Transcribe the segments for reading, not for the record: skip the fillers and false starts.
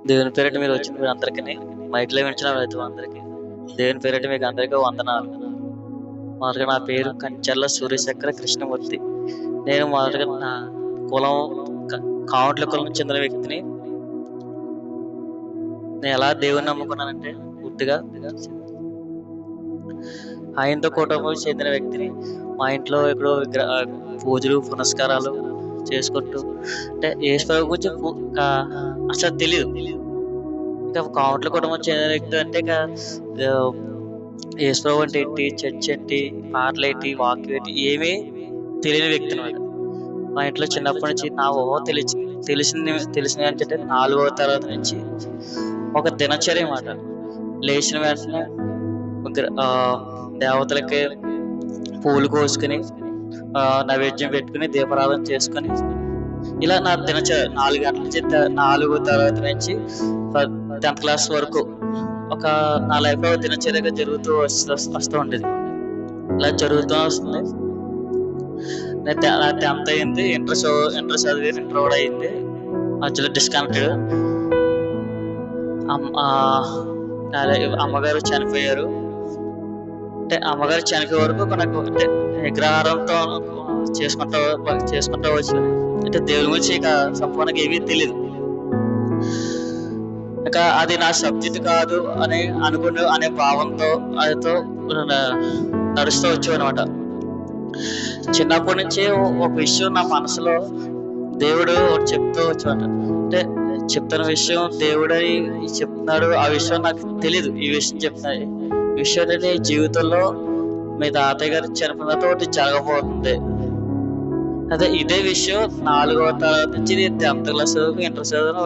దేవుని పేరిట మీరు వచ్చిన మీరు అందరికీ మైక్లో వించిన అందరికీ దేవుని పేరిట మీకు అందరికీ వందనాలు. మొదటగా నా పేరు కంచర్ల సూర్యశేఖర కృష్ణమూర్తి. నేను మొదటగా నా కులం కావట్ల కులం చెందిన వ్యక్తిని. నేను ఎలా దేవుని నమ్ముకున్నానంటే పూర్తిగా ఆయనతో కుటుంబం చెందిన వ్యక్తిని. మా ఇంట్లో ఇప్పుడు పూజలు పునస్కారాలు చేసుకుంటూ అంటే ఈశ్వరు గురించి అసలు తెలియదు. ఇంకా కావట్ల కుటుంబం చెందిన వ్యక్తి అంటే ఇక ఈశ్వరు అంటే ఏంటి, చర్చ్ ఏంటి, పాటలు ఏంటి, వాక్యం ఏంటి ఏమీ తెలియని వ్యక్తి అనమాట. మా ఇంట్లో చిన్నప్పటి నుంచి నా తెలిసిన ఏంటంటే 4వ తరగతి నుంచి ఒక దినచర్య అన్నమాట. లేచిన వెంటనే దేవతలకి పూలు కోసుకుని నైవేద్యం పెట్టుకుని దీపారాధన చేసుకుని ఇలా నా దినచర్య 4 గంటల నుంచి 4వ తరగతి నుంచి 10th క్లాస్ వరకు ఒక నా లైఫ్లో దినచర్యగా జరుగుతూ వస్తూ ఉండేది. ఇలా జరుగుతూ వస్తుంది. నా 10th అయింది, ఇంటర్ చదివి ఇంటర్ కూడా అయింది. మధ్యలో డిస్కనెక్టెడ్. అమ్మగారు చనిపోయారు. అంటే అమ్మగారు చనిపోయే వరకు నాకు అంటే విగ్రహారంతో చేసుకుంటూ వచ్చి అంటే దేవుడి గురించి ఇక సంపూర్ణంగా ఏమీ తెలియదు. ఇక అది నా సబ్జెక్ట్ కాదు అని అనే భావంతో అదితో నడుస్తూ వచ్చామన్నమాట. చిన్నప్పటి నుంచి ఒక విషయం నా మనసులో దేవుడు చెప్తూ వచ్చాడు. అంటే చెప్తున్న విషయం దేవుడని చెప్తున్నాడు, ఆ విషయం నాకు తెలీదు. ఈ విషయం చెప్తున్నాడు. ఈ విషయం అనేది జీవితంలో మీ తాతయ్య గారు చనిపోయిన తోటి జరగబోతుంది. అదే ఇదే విషయం 4వ తరగతి నుంచి 10th క్లాస్ వరకు ఇంటర్ చదువు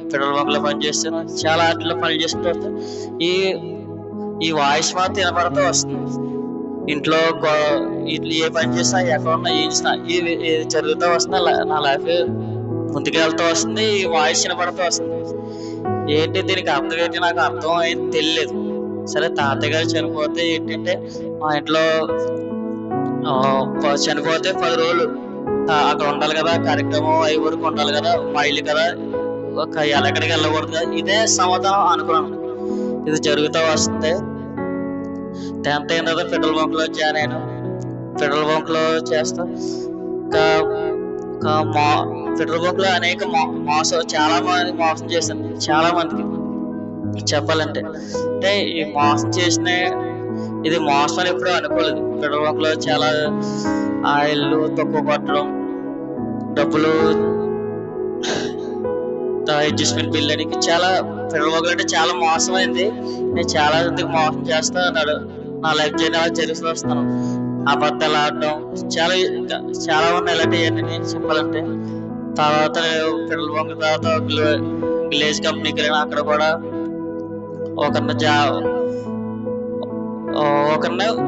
పెట్రోల్ బంక్లో పనిచేస్తాను. చాలా ఆటల్లో పని చేసుకుంటూ వస్తాను. ఈ వాయిస్ మాత్రం వినపడుతూ వస్తుంది. ఇంట్లో ఏ పని చేసినా ఎక్కడ ఉన్నా ఏం చేసినా ఇది జరుగుతూ వస్తున్నా నా లైఫ్ ముందుకు వెళ్తూ వస్తుంది. ఈ వాయిస్ వినపడుతూ వస్తుంది. ఏంటి దీనికి అర్థం ఏంటి నాకు అర్థం అయింది తెలియలేదు. సరే తాతయ్య గారు చనిపోతే ఏంటంటే మా ఇంట్లో చనిపోతే 10 రోజులు అక్కడ ఉండాలి కదా, కార్యక్రమం అయ్యే వరకు ఉండాలి కదా, మైలు కదా, ఎక్కడికి వెళ్ళకూడదు కదా. ఇదే సమాధానం అనుకున్నాను. ఇది జరుగుతూ వస్తుంది. 10th అయిన తర్వాత పెట్రోల్ బంక్ లో జాయిన్ అయ్యాను. పెట్రోల్ బంక్ లో చేస్తా పెట్రోల్ బంక్ లో అనేక చాలా మంది మోసం చేశాను. చాలా మందికి చెప్పాలంటే అంటే ఈ మోసం చేసిన ఇది మోసం అని ఎప్పుడూ అనుకోలేదు. పెట్రోల్ బంక్ లో చాలా ఆయిల్ తక్కువ పట్టడం, డబ్బులు అడ్జస్ట్మెంట్ బిల్ అని చాలా పెట్రోల్ బంక్ అంటే చాలా మోసమైంది. నేను చాలా మందికి మోసం చేస్తా అన్నాడు. నా లైఫ్ జర్నీ అలా జరుగుతూ వస్తాను. అబద్ధాలు ఆడటం చాలా ఉన్నాయి ఇలాంటివన్నీ నేను చెప్పాలంటే. తర్వాత పెట్రోల్ బంక్ తర్వాత విలేజ్ కంపెనీకి వెళ్ళిన అక్కడ కూడా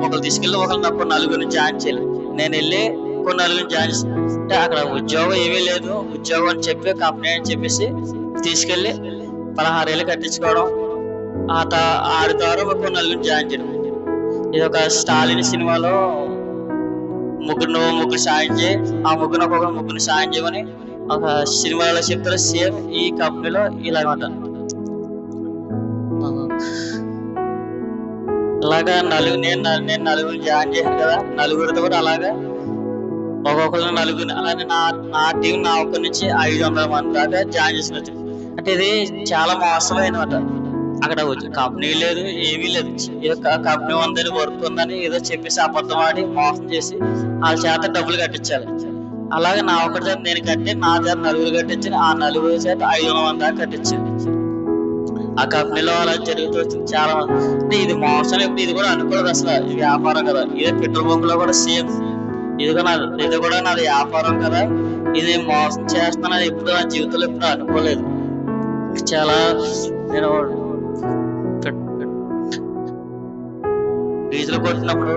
ఒకరు తీసుకెళ్ళి నాకు 4 జాయిన్ చేయాలి. నేను వెళ్ళి 4 జాయిన్ చేస్తాను. అంటే అక్కడ ఉద్యోగం ఏమీ లేదు, ఉద్యోగం అని చెప్పి కంపెనీ అని చెప్పేసి తీసుకెళ్ళి 16 కట్టించుకోవడం, ఆడి ద్వారా 4 జాయిన్ చేయడం. ఇది ఒక స్టాలిన్ సినిమాలో ముగ్గురు సాయం చేయి, ఆ ముగ్గురిని సాయం చేయమని ఒక సినిమాలో చెప్తారు. సేమ్ ఈ కంపెనీలో ఇలాగమాట. అలాగా నేను 4 జాయిన్ చేశాను కదా, 4తో కూడా అలాగా ఒక్కొక్కరు 4 అలాగే నా టీం నా ఒక్కరి నుంచి 500 మంది దాకా జాయిన్ చేసినట్టు. అంటే ఇది చాలా మోసమైనమాట. అక్కడ కంపెనీ లేదు, ఏమీ లేదు. కంపెనీ ఉందని వర్క్ ఉందని ఏదో చెప్పేసి అబద్ధం ఆడి మోసం చేసి వాళ్ళ చేత డబ్బులు కట్టించాలి. అలాగే నా ఒక్కటి చేత నేను కట్టి నా చేత 4 కట్టించి ఆ 4 చేత 500 మంది దాకా కట్టించింది. ఆ కంపెనీలో అలా జరుగుతూ వచ్చింది చాలా మంది. అంటే ఇది మోసం ఎప్పుడు ఇది కూడా అనుకోలేదు అసలు. ఇది వ్యాపారం కదా. ఇదే పెట్రోల్ బంక్ లో కూడా సేమ్ ఇది కూడా నాది వ్యాపారం కదా, ఇది మోసం చేస్తానని ఎప్పుడు నా జీవితంలో ఎప్పుడు అనుకోలేదు. చాలా నేను డీజిల్ కొట్టినప్పుడు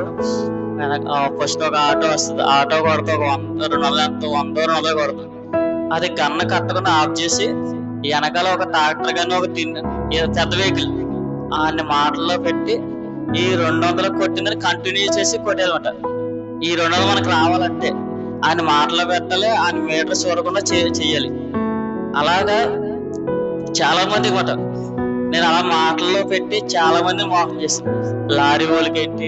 ఫస్ట్ ఒక ఆటో వస్తుంది. ఆటో కొడుతూ 100 కొడుతుంది. అది గన్న కట్టకుండా ఆఫ్ చేసి వెనకాల ఒక ట్రాక్టర్ కానీ ఒక పెద్ద వెహికల్ అన్ని మాటల్లో పెట్టి ఈ 200 కొట్టిందని కంటిన్యూ చేసి కొట్టేదన్నమాట. ఈ 200 మనకు రావాలంటే ఆయన మాటలో పెట్టాలి, ఆయన మీటర్ చూడకుండా చెయ్యాలి. అలాగా చాలా మంది మాట నేను అలా మాటల్లో పెట్టి చాలా మంది మోసం చేశాను. లారీ వాళ్ళకి ఏంటి,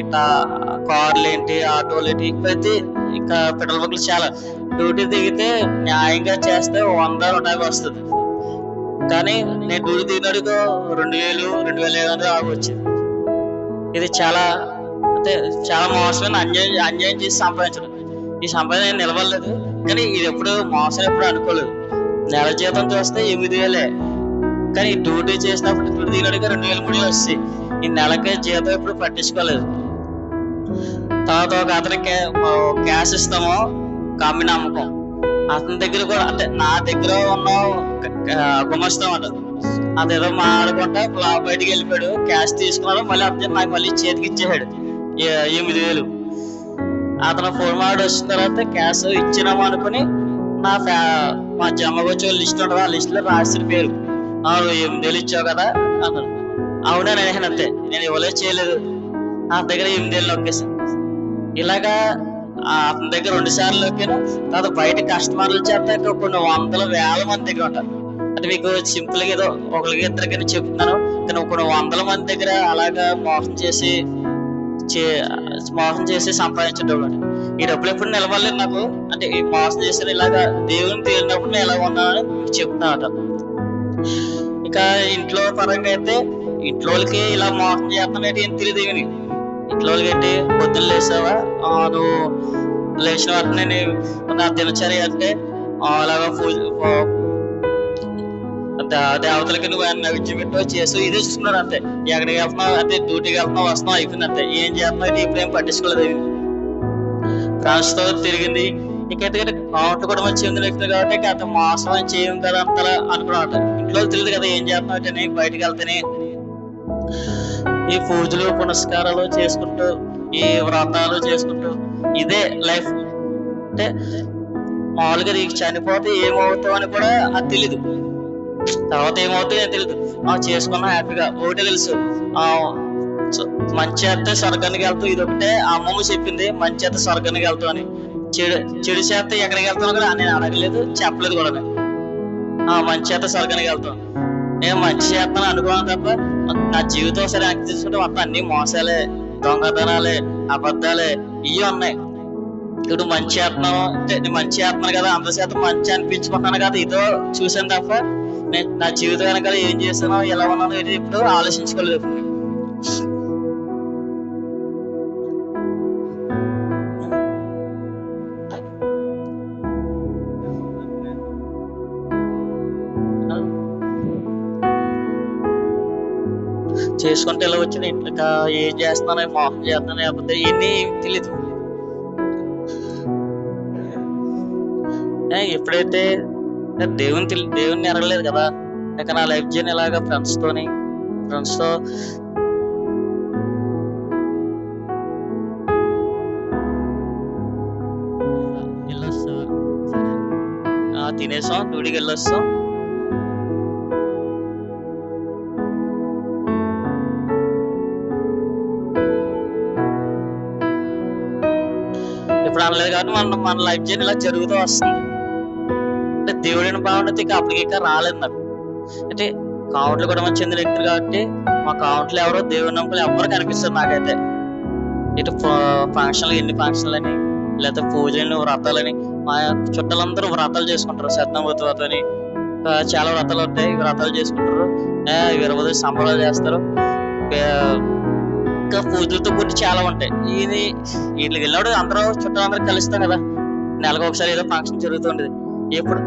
కార్లు ఏంటి, ఆటోలు ఏంటి, ప్రతి ఇంకా పెట్రోల్ బంకులు చాలా. డ్యూటీ దిగితే న్యాయంగా చేస్తే 100-150 వస్తుంది. కానీ నేను డ్యూటీ దిగినడుగు 2000, 2500 ఆగి వచ్చింది. ఇది చాలా అంటే చాలా మోసమైన అన్యాయం చేసి సంపాదించడం. ఈ సంపాదన నేను నిలవలేదు, కానీ ఇది ఎప్పుడు మోసం ఎప్పుడు అనుకోలేదు. నెల జీతం చూస్తే 8000, కానీ డ్యూటీ చేసినప్పుడు డ్యూటీ దిగినట్టుగా 2000-3000 వస్తాయి. ఈ నెలకే జీతం ఎప్పుడు పట్టించుకోలేదు. తర్వాత ఒక అతనికి క్యాష్ ఇస్తాము, కమ్మి నమ్మకం. అతని దగ్గర కూడా అంటే నా దగ్గర ఉన్న గుమస్తాం అంట, అదేదో మాడుకుంటా బయటికి వెళ్ళిపోయాడు. క్యాష్ తీసుకున్నాడు, మళ్ళీ అతను నాకు మళ్ళీ చేతికి ఇచ్చేసాడు 8000. అతను ఫోన్ మాడి వచ్చిన తర్వాత క్యాష్ ఇచ్చినాము అనుకుని మా జమ్మకొచ్చే లిస్ట్ ఉంటుంది, ఆ లిస్ట్ లో రాసిన పేరు 8000 ఇచ్చావు కదా అన్నాడు. అవునా నేను అంతే, నేను ఇవ్వలేదు, చేయలేదు. నా దగ్గర 8000 నొక్కేసాను. ఇలాగా అతని దగ్గర 2 సార్లు నొక్కాను. తర్వాత బయట కస్టమర్ల చేత కొన్ని 100,000 మంది దగ్గర ఉంటారు. అంటే మీకు సింపుల్ గా ఏదో ఒకరికి ఇద్దరికైనా చెప్తున్నాను, కానీ కొన్ని 100 మంది దగ్గర అలాగా మోసం చేసి సంపాదించేటప్పుడు ఈ డబ్బులు ఎప్పుడు నిలవలేదు నాకు. అంటే ఈ మోసం చేసిన ఇలాగా దేవుని తేలినప్పుడు నేను ఎలా ఉన్నానని చెప్తున్నా. ఇక ఇంట్లో పరంగా అయితే ఇంట్లో వాళ్ళకి ఇలా మోసం చేస్తానంటే ఏం తెలియదు. ఏమి ఇంట్లో వాళ్ళకి ఏంటి, పొద్దున్న లేసావా, నువ్వు లేచిన వాటిని నా దినచర్య అంటే అలాగా దేవతలకి నువ్వు నైవేద్యం పెట్టు చేసు, ఇదే చూస్తున్నారు అంతే. ఎక్కడికి వెళ్తున్నావు అంటే డ్యూటీకి వెళ్తున్నావు, వస్తున్నావు, అయిపోయింది అంతే. ఏం చేస్తున్నావు ఇప్పుడు ఏం పట్టించుకోలేదు. ఫ్రెండ్స్ తో తిరిగింది. ఇంకెందుకంటే కౌంట్ కూడా మంచి ఉంది వ్యక్తులు కాబట్టి అంత మోసం అని చేయం కదా అంతలా అనుకున్నాడు. ఇంట్లో తెలియదు కదా ఏం చేస్తున్నావు అంటే, బయటకు వెళ్తేనే ఈ పూజలు పునస్కారాలు చేసుకుంటూ, ఈ వ్రతాలు చేసుకుంటూ ఇదే లైఫ్. అంటే మామూలుగా నీకు చనిపోతే ఏమవుతావు అని కూడా అది తెలీదు, తర్వాత ఏమవుతాయో తెలియదు. చేసుకున్నా హ్యాపీగా. ఒకటే తెలుసు, మంచి చేస్తే స్వర్గానికి వెళ్తావు. ఇది ఒకటే అమ్మమ్మ చెప్పింది, మంచి చేస్తే స్వర్గానికి వెళ్తావు అని. చెడు చేస్తే ఎక్కడికి వెళ్తాను కూడా నేను అడగలేదు, చెప్పలేదు కూడా. మంచి చేస్తే స్వర్గానికి వెళ్తాం. నేను మంచి చేస్తాను అనుకున్నాను తప్ప నా జీవితం సరే వెనక్కి తీసుకుంటే మొత్తం అన్ని మోసాలే, దొంగతనాలే, అబద్ధాలే ఇవి ఉన్నాయి. ఇప్పుడు మంచి చేస్తున్నాను అంటే నేను మంచి చేస్తున్నాను కదా, 100% మంచి అనిపించుకుంటున్నాను కదా, ఇదో చూసాను తప్ప నేను నా జీవితం వెనకాల ఏం చేస్తానో ఎలా ఉన్నానో ఇది ఇప్పుడు ఆలోచించుకోలేదు. చేసుకుంటే ఇలా వచ్చిన ఇంట్లో ఏం చేస్తున్నానో, మోసం చేస్తున్నానో లేకపోతే ఇవన్నీ తెలీదు. ఎప్పుడైతే దేవుని ఎరగలేదు కదా, ఇక నా లైఫ్ జర్నీ ఇలాగా ఫ్రెండ్స్ తో వెళ్ళొస్తాం, తినేసాం, డ్యూటీకి వెళ్ళొస్తాం. ఇప్పుడు అనలేదు కాబట్టి మన లైఫ్ జర్నీ ఇలా జరుగుతూ వస్తుంది. అంటే దేవుడిని బాగుంటుంది, అప్పటికి ఇంకా రాలేదు నాకు. అంటే కౌంట్లు కూడా మంచి చెందిన వ్యక్తులు కాబట్టి మా కౌంట్లు ఎవరో దేవుని నమ్మకం ఎవరు కనిపిస్తారు నాకైతే. ఇటు ఫంక్షన్లు, ఎన్ని ఫంక్షన్లు అని, లేకపోతే పూజలని, వ్రతాలని, మా చుట్టాలందరూ వ్రతాలు చేసుకుంటారు. సత్యనారాయణ వ్రతం అని చాలా వ్రతాలు ఉంటాయి, వ్రతాలు చేసుకుంటారు. 20 సంబరాలు చేస్తారు. ఇంకా పూజలతో కొన్ని చాలా ఉంటాయి. వీటికి వెళ్ళినప్పుడు అందరూ చుట్టాలందరూ కలుస్తాం కదా, నెలకు ఒకసారి ఏదో ఫంక్షన్ జరుగుతుంటది. ఎప్పుడు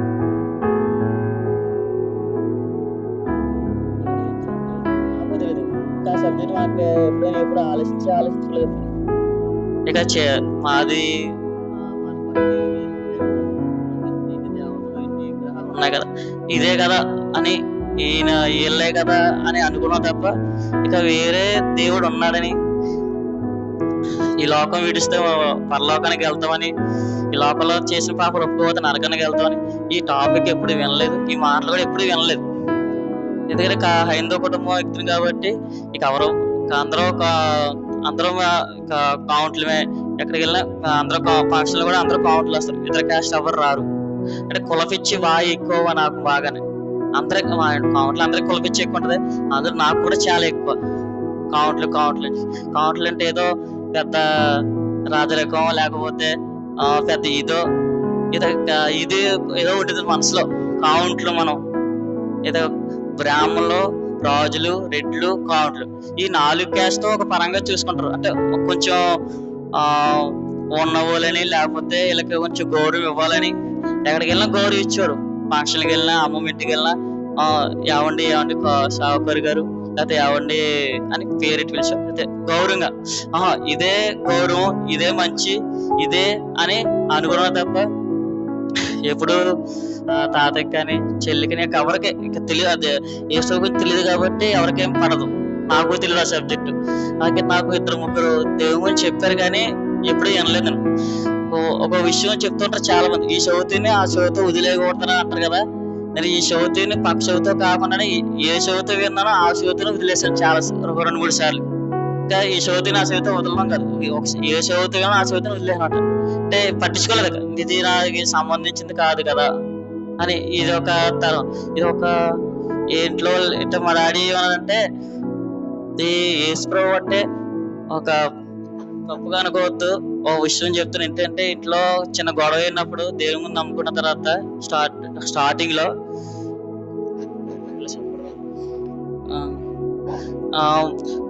ఎప్పుడు ఆలోచించలేదు. ఇక మాది ఉన్నాయి కదా, ఇదే కదా అని, వీళ్ళే కదా అని అనుకున్నాం తప్ప ఇక వేరే దేవుడు ఉన్నాడని, ఈ లోకం విడిస్తే పరలోకానికి వెళ్తామని, ఈ లోకంలో చేసిన పాపలు ఒప్పుకోతే నరకానికి వెళ్తామని ఈ టాపిక్ ఎప్పుడు వినలేదు, ఈ మాటలు కూడా ఎప్పుడు వినలేదు. ఎందుకంటే హైందవ కుటుంబం వ్యక్తిని కాబట్టి ఇక అందరూ కౌంట్లమే. ఎక్కడికి వెళ్ళినా అందరూ ఫంక్షన్లు కూడా అందరూ కౌంట్లు వస్తారు, ఇతర క్యాస్ట్ ఎవరు రారు. అంటే కులపిచ్చి బాగా ఎక్కువ నాకు బాగానే. అందరికి కౌంట్లు అందరికి కులపిచ్చి ఎక్కువ ఉంటది. అందులో నాకు కూడా చాలా ఎక్కువ కౌంట్లు అంటే ఏదో పెద్ద రాజరికం లేకపోతే పెద్ద ఇదో ఇది ఏదో ఉంటుంది మనసులో. కౌంట్లు మనం ఏదో బ్రాహ్మణులు, రాజులు, రెడ్లు, కౌంట్లు ఈ 4 క్యాస్ట్ ఒక పరంగా చూసుకుంటారు. అంటే కొంచెం ఆ ఉన్నవాళ్ళని లేకపోతే వీళ్ళకి కొంచెం గౌరవం ఇవ్వాలని ఎక్కడికి వెళ్ళినా గౌరవం ఇచ్చారు. ఫంక్షన్కి వెళ్ళినా అమ్మమ్మ ఇంటికి వెళ్ళినా ఏవండి ఏవండి షావుకారు గారు లేకపోతే ఏవండి అని పేరెట్టి పిలిచాం. అయితే గౌరవంగా ఇదే గౌరవం, ఇదే మంచి, ఇదే అని అనుకున్నా తప్ప ఎప్పుడు తాతయ్యకి కానీ చెల్లికి నాకు ఎవరికి ఇంకా తెలియదు. అది ఏ గురించి తెలియదు కాబట్టి ఎవరికేం పడదు. నాకు తెలియదు ఆ సబ్జెక్టు. నాకు 2-3 దేవుని గురించి చెప్పారు కానీ ఎప్పుడు వినలేదు నేను. ఒక విషయం చెప్తుంటారు చాలా మంది, ఈ చెవితిని ఆ చెవితో వదిలేయకూడదని అంటారు కదా. నేను ఈ చెవితిని పక్క చెవితో కాకుండా ఏ చెవితో విన్నానో ఆ చెవితిని వదిలేసాను చాలా 2-3 సార్లు. ఇంకా ఈ చెవితిని ఆ చెవితో వదలడం కాదు, ఏ చెవితో విన్నా ఆ చెవితిని వదిలేనమాట. అంటే పట్టించుకోలేదు కదా, ఇది నాకు సంబంధించింది కాదు కదా అని. ఇది ఒక తరం, ఇది ఒక ఇంట్లో ఇట్లా మా డాడీ ఏమన్నాడంటే, ఈ యేసుప్రభు అంటే ఒక తప్పుగా అనుకోవద్దు. ఓ విషయం చెప్తున్నా ఏంటంటే, ఇంట్లో చిన్న గొడవ అయినప్పుడు దేవుని ముందు నమ్ముకున్న తర్వాత స్టార్టింగ్ లో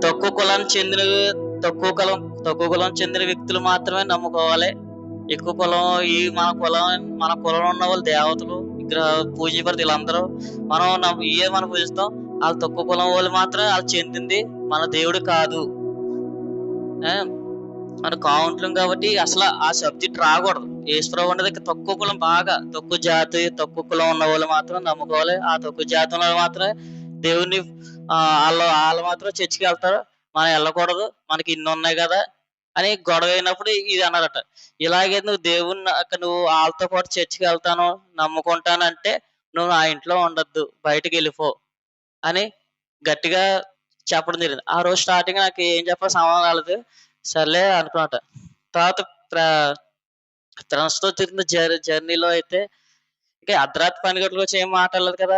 తక్కువ కులం చెందిన వ్యక్తులు మాత్రమే నమ్ముకోవాలి. ఎక్కువ కులం మన కులంలో ఉన్న వాళ్ళు దేవతలు, విగ్రహ పూజపడి వీళ్ళందరూ మనం పూజిస్తాం. వాళ్ళు తక్కువ కులం వాళ్ళు మాత్రం వాళ్ళు చెందింది మన దేవుడు కాదు. మన కౌంట్లం కాబట్టి అసలు ఆ సబ్జెక్ట్ రాకూడదు. యేసుప్రభు అనేది తక్కువ కులం, బాగా తక్కువ జాతి, తక్కువ కులం ఉన్న వాళ్ళు మాత్రం నమ్ముకోవాలి. ఆ తక్కువ జాతి ఉన్న వాళ్ళు మాత్రమే దేవుణ్ణి వాళ్ళు మాత్రం చర్చికి వెళ్తారు, మనం వెళ్ళకూడదు, మనకి ఇన్ని ఉన్నాయి కదా అని గొడవ అయినప్పుడు ఇది అన్నారట. ఇలాగే నువ్వు వాళ్ళతో పాటు చర్చికి వెళ్తాను, నమ్ముకుంటానంటే నువ్వు ఆ ఇంట్లో ఉండొద్దు, బయటకు వెళ్ళిపో అని గట్టిగా చెప్పడం జరిగింది. ఆ రోజు స్టార్టింగ్ నాకు ఏం చెప్పాలో సమయం రాలేదు. సర్లే అనుకున్నట. తర్వాత ఫ్రెండ్స్తో తిరిగిన జర్నీలో అయితే ఇంకా అర్ధరాత్రి 12 గంటలకు వచ్చి ఏం మాట్లాడలేదు కదా.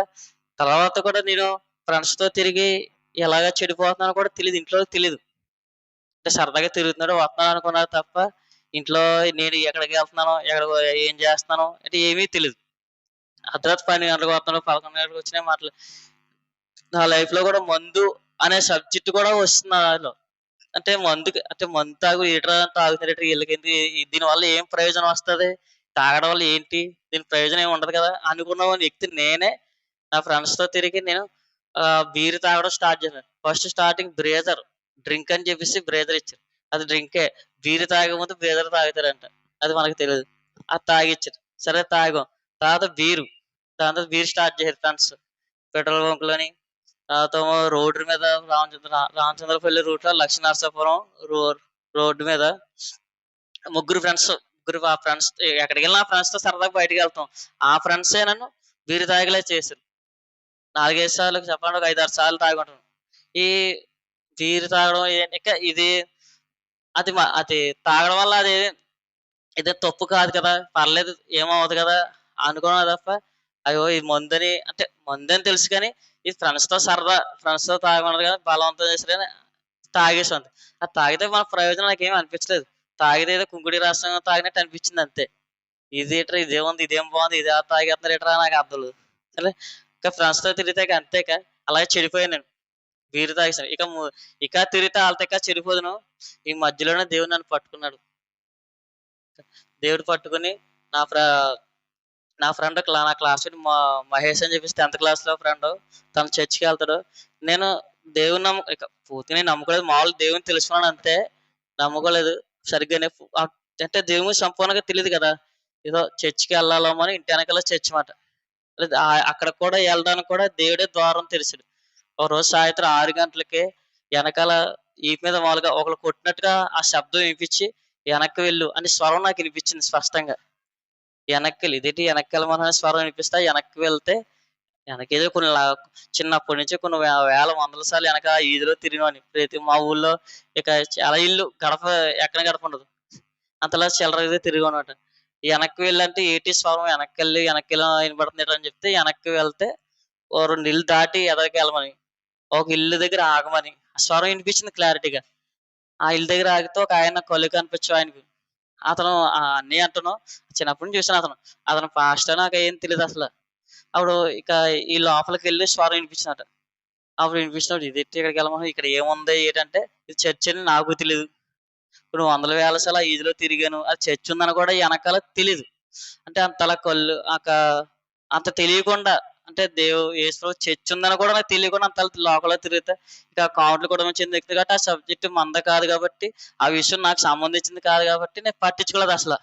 తర్వాత కూడా నేను ఫ్రెండ్స్తో తిరిగి ఎలాగ చెడిపోతున్నానో కూడా తెలియదు, ఇంట్లో తెలియదు. అంటే సరదాగా తిరుగుతున్నాడు వస్తున్నాను అనుకున్నారు తప్ప ఇంట్లో నేను ఎక్కడికి వెళ్తున్నానో ఏం చేస్తున్నానో అంటే ఏమీ తెలియదు. అర్ధరాత్రి 12 గంటలకు వస్తున్నాను, 11 గంటలకు వచ్చినా మాటలు. నా లైఫ్ లో కూడా మందు అనే సబ్జెక్ట్ కూడా వస్తుంది నాలో. అంటే మందు తాగు తాగుతున్నట్టు వీళ్ళకి దీనివల్ల ఏం ప్రయోజనం వస్తుంది, తాగడం వల్ల ఏంటి, దీని ప్రయోజనం ఏమి ఉండదు కదా అనుకున్న వ్యక్తి నేనే. నా ఫ్రెండ్స్ తో తిరిగి నేను బీర్ తాగడం స్టార్ట్ చేశాను. ఫస్ట్ స్టార్టింగ్ బ్రేజర్ డ్రింక్ అని చెప్పేసి బ్రేజర్ ఇచ్చారు. అది డ్రింకే. బీర్ తాగే ముందు బ్రేజర్ తాగుతారంట, అది మనకు తెలియదు. అది తాగిచ్చారు, సరే తాగాం. తర్వాత దాంతో బీర్ స్టార్ట్ చేశారు ఫ్రెండ్స్ పెట్రోల్ బంక్లోని. తర్వాత రోడ్డు మీద రామచంద్రపల్లి రూట్ లో లక్ష్మీనరసాపురం రోడ్డు మీద ముగ్గురు ఫ్రెండ్స్ ఎక్కడికి వెళ్ళినా ఫ్రెండ్స్ తో సరదాగా బయటకు వెళ్తాం. ఆ ఫ్రెండ్సే నన్ను బీరు తాగలే చేశారు. 4-5 సార్లు చెప్పండి, ఒక 5-6 సార్లు తాగుంటాను. ఈ బీరు తాగడం ఇంకా అది తాగడం వల్ల ఇదే తప్పు కాదు కదా, పర్లేదు ఏమవుతుంది కదా అనుకున్నా తప్ప అయ్యో ఇది మందని తెలుసు కానీ ఇది ఫ్రెండ్స్ తో తాగమన్నారు కదా బలవంతం చేశారు కానీ తాగేసింది. అది తాగితే మన ప్రయోజనం నాకేం అనిపించలేదు. తాగితే ఏదో కుంకుడి రసం తాగినట్టు అనిపించింది అంతే. ఇదేముంది, ఇదేం బాగుంది, ఇదే తాగేస్తున్నారు ఎట్రా నాకు అర్థం లేదు. సరే ఇంకా ఫ్రెండ్స్ తో తిరిగితే అంతేక అలాగే చెడిపోయాను నేను. బీరు తాగేసాను. ఇక తిరిగితే వాళ్ళతో ఇక చెడిపోదును. ఈ మధ్యలోనే దేవుడు నన్ను పట్టుకున్నాడు. దేవుడు పట్టుకుని నా ఫ్రెండ్ నా క్లాస్మేట్ మహేష్ అని చెప్పేసి 10th క్లాస్ లో ఫ్రెండ్, తను చర్చికి వెళ్తాడు. నేను దేవుని పూర్తిగా నమ్ముకోలేదు, మామూలు దేవుని తెలుసుకున్నాను అంతే, నమ్ముకోలేదు సరిగ్గానే. అంటే దేవుని సంపూర్ణంగా తెలియదు కదా, ఏదో చర్చికి వెళ్ళాలేమో అని ఇంటి వెనకాల చర్చి మాట. అక్కడ కూడా వెళ్ళడానికి కూడా దేవుడే ద్వారం తెలిసాడు. ఒక రోజు సాయంత్రం 6 గంటలకి వెనకాల ఈ మీద మామూలుగా ఒకరు కొట్టినట్టుగా ఆ శబ్దం వినిపించి వెనక్కి వెళ్ళు అని స్వరం నాకు వినిపించింది స్పష్టంగా. వెనక్కి వెళ్ళమని స్వరం వినిపిస్తా వెనక్కి వెళ్తే వెనకేదో చిన్నప్పటి నుంచి కొన్ని వేల వందల సార్లు వెనక ఈదిలో తిరిగినవాడిని. ప్రతి మా ఊళ్ళో ఇక చాలా ఇల్లు ఎక్కడ గడప ఉండదు, అంతలా చిల్లర తిరిగి అనమాట. వెనక్కి వెళ్ళంటే ఏటి స్వరం వెనక్కి వెళ్ళి వినపడుతుంది అని చెప్తే వెనక్కి వెళ్తే ఓ 2 ఇల్లు దాటి ఎదరికెళ్ళమని, ఒక ఇల్లు దగ్గర ఆగమని, ఆ స్వరం వినిపించింది క్లారిటీగా. ఆ ఇల్లు దగ్గర ఆగితే ఒకాయన కళ్ళు కనిపించవు ఆయనకి. అతను అన్నయ్య అంటను చిన్నప్పటి నుంచి చూసాను అతను. అతను పాస్టరో నాకేం తెలీదసల. అప్పుడు ఇక ఈ లోపలికెళ్ళి స్వరం వినిపించిందట. అప్పుడు వినిపించినప్పుడు ఇదేంటి ఇక్కడికెళ్ళమన్నావు, ఇక్కడ ఏముంది ఏటంటే, ఇది చర్చ్ అని నాకు తెలీదు. ఇప్పుడు వందల వేల సార్లు ఆ వీధిలో తిరిగాను. అది చర్చ్ ఉందని కూడా ఎనకాల తెలీదు. అంటే అంతలా కళ్ళు అంత తెలియకుండా, అంటే యేసుప్రభు చర్చ్ ఉందని కూడా నాకు తెలియకుండా అంతలా లోకంలో తిరిగితే, ఇక కామెంట్లు కూడా చెందిన వ్యక్తి కాబట్టి ఆ సబ్జెక్ట్ మనది కాదు కాబట్టి, ఆ విషయం నాకు సంబంధించింది కాదు కాబట్టి నేను పట్టించుకోలేదు అసల.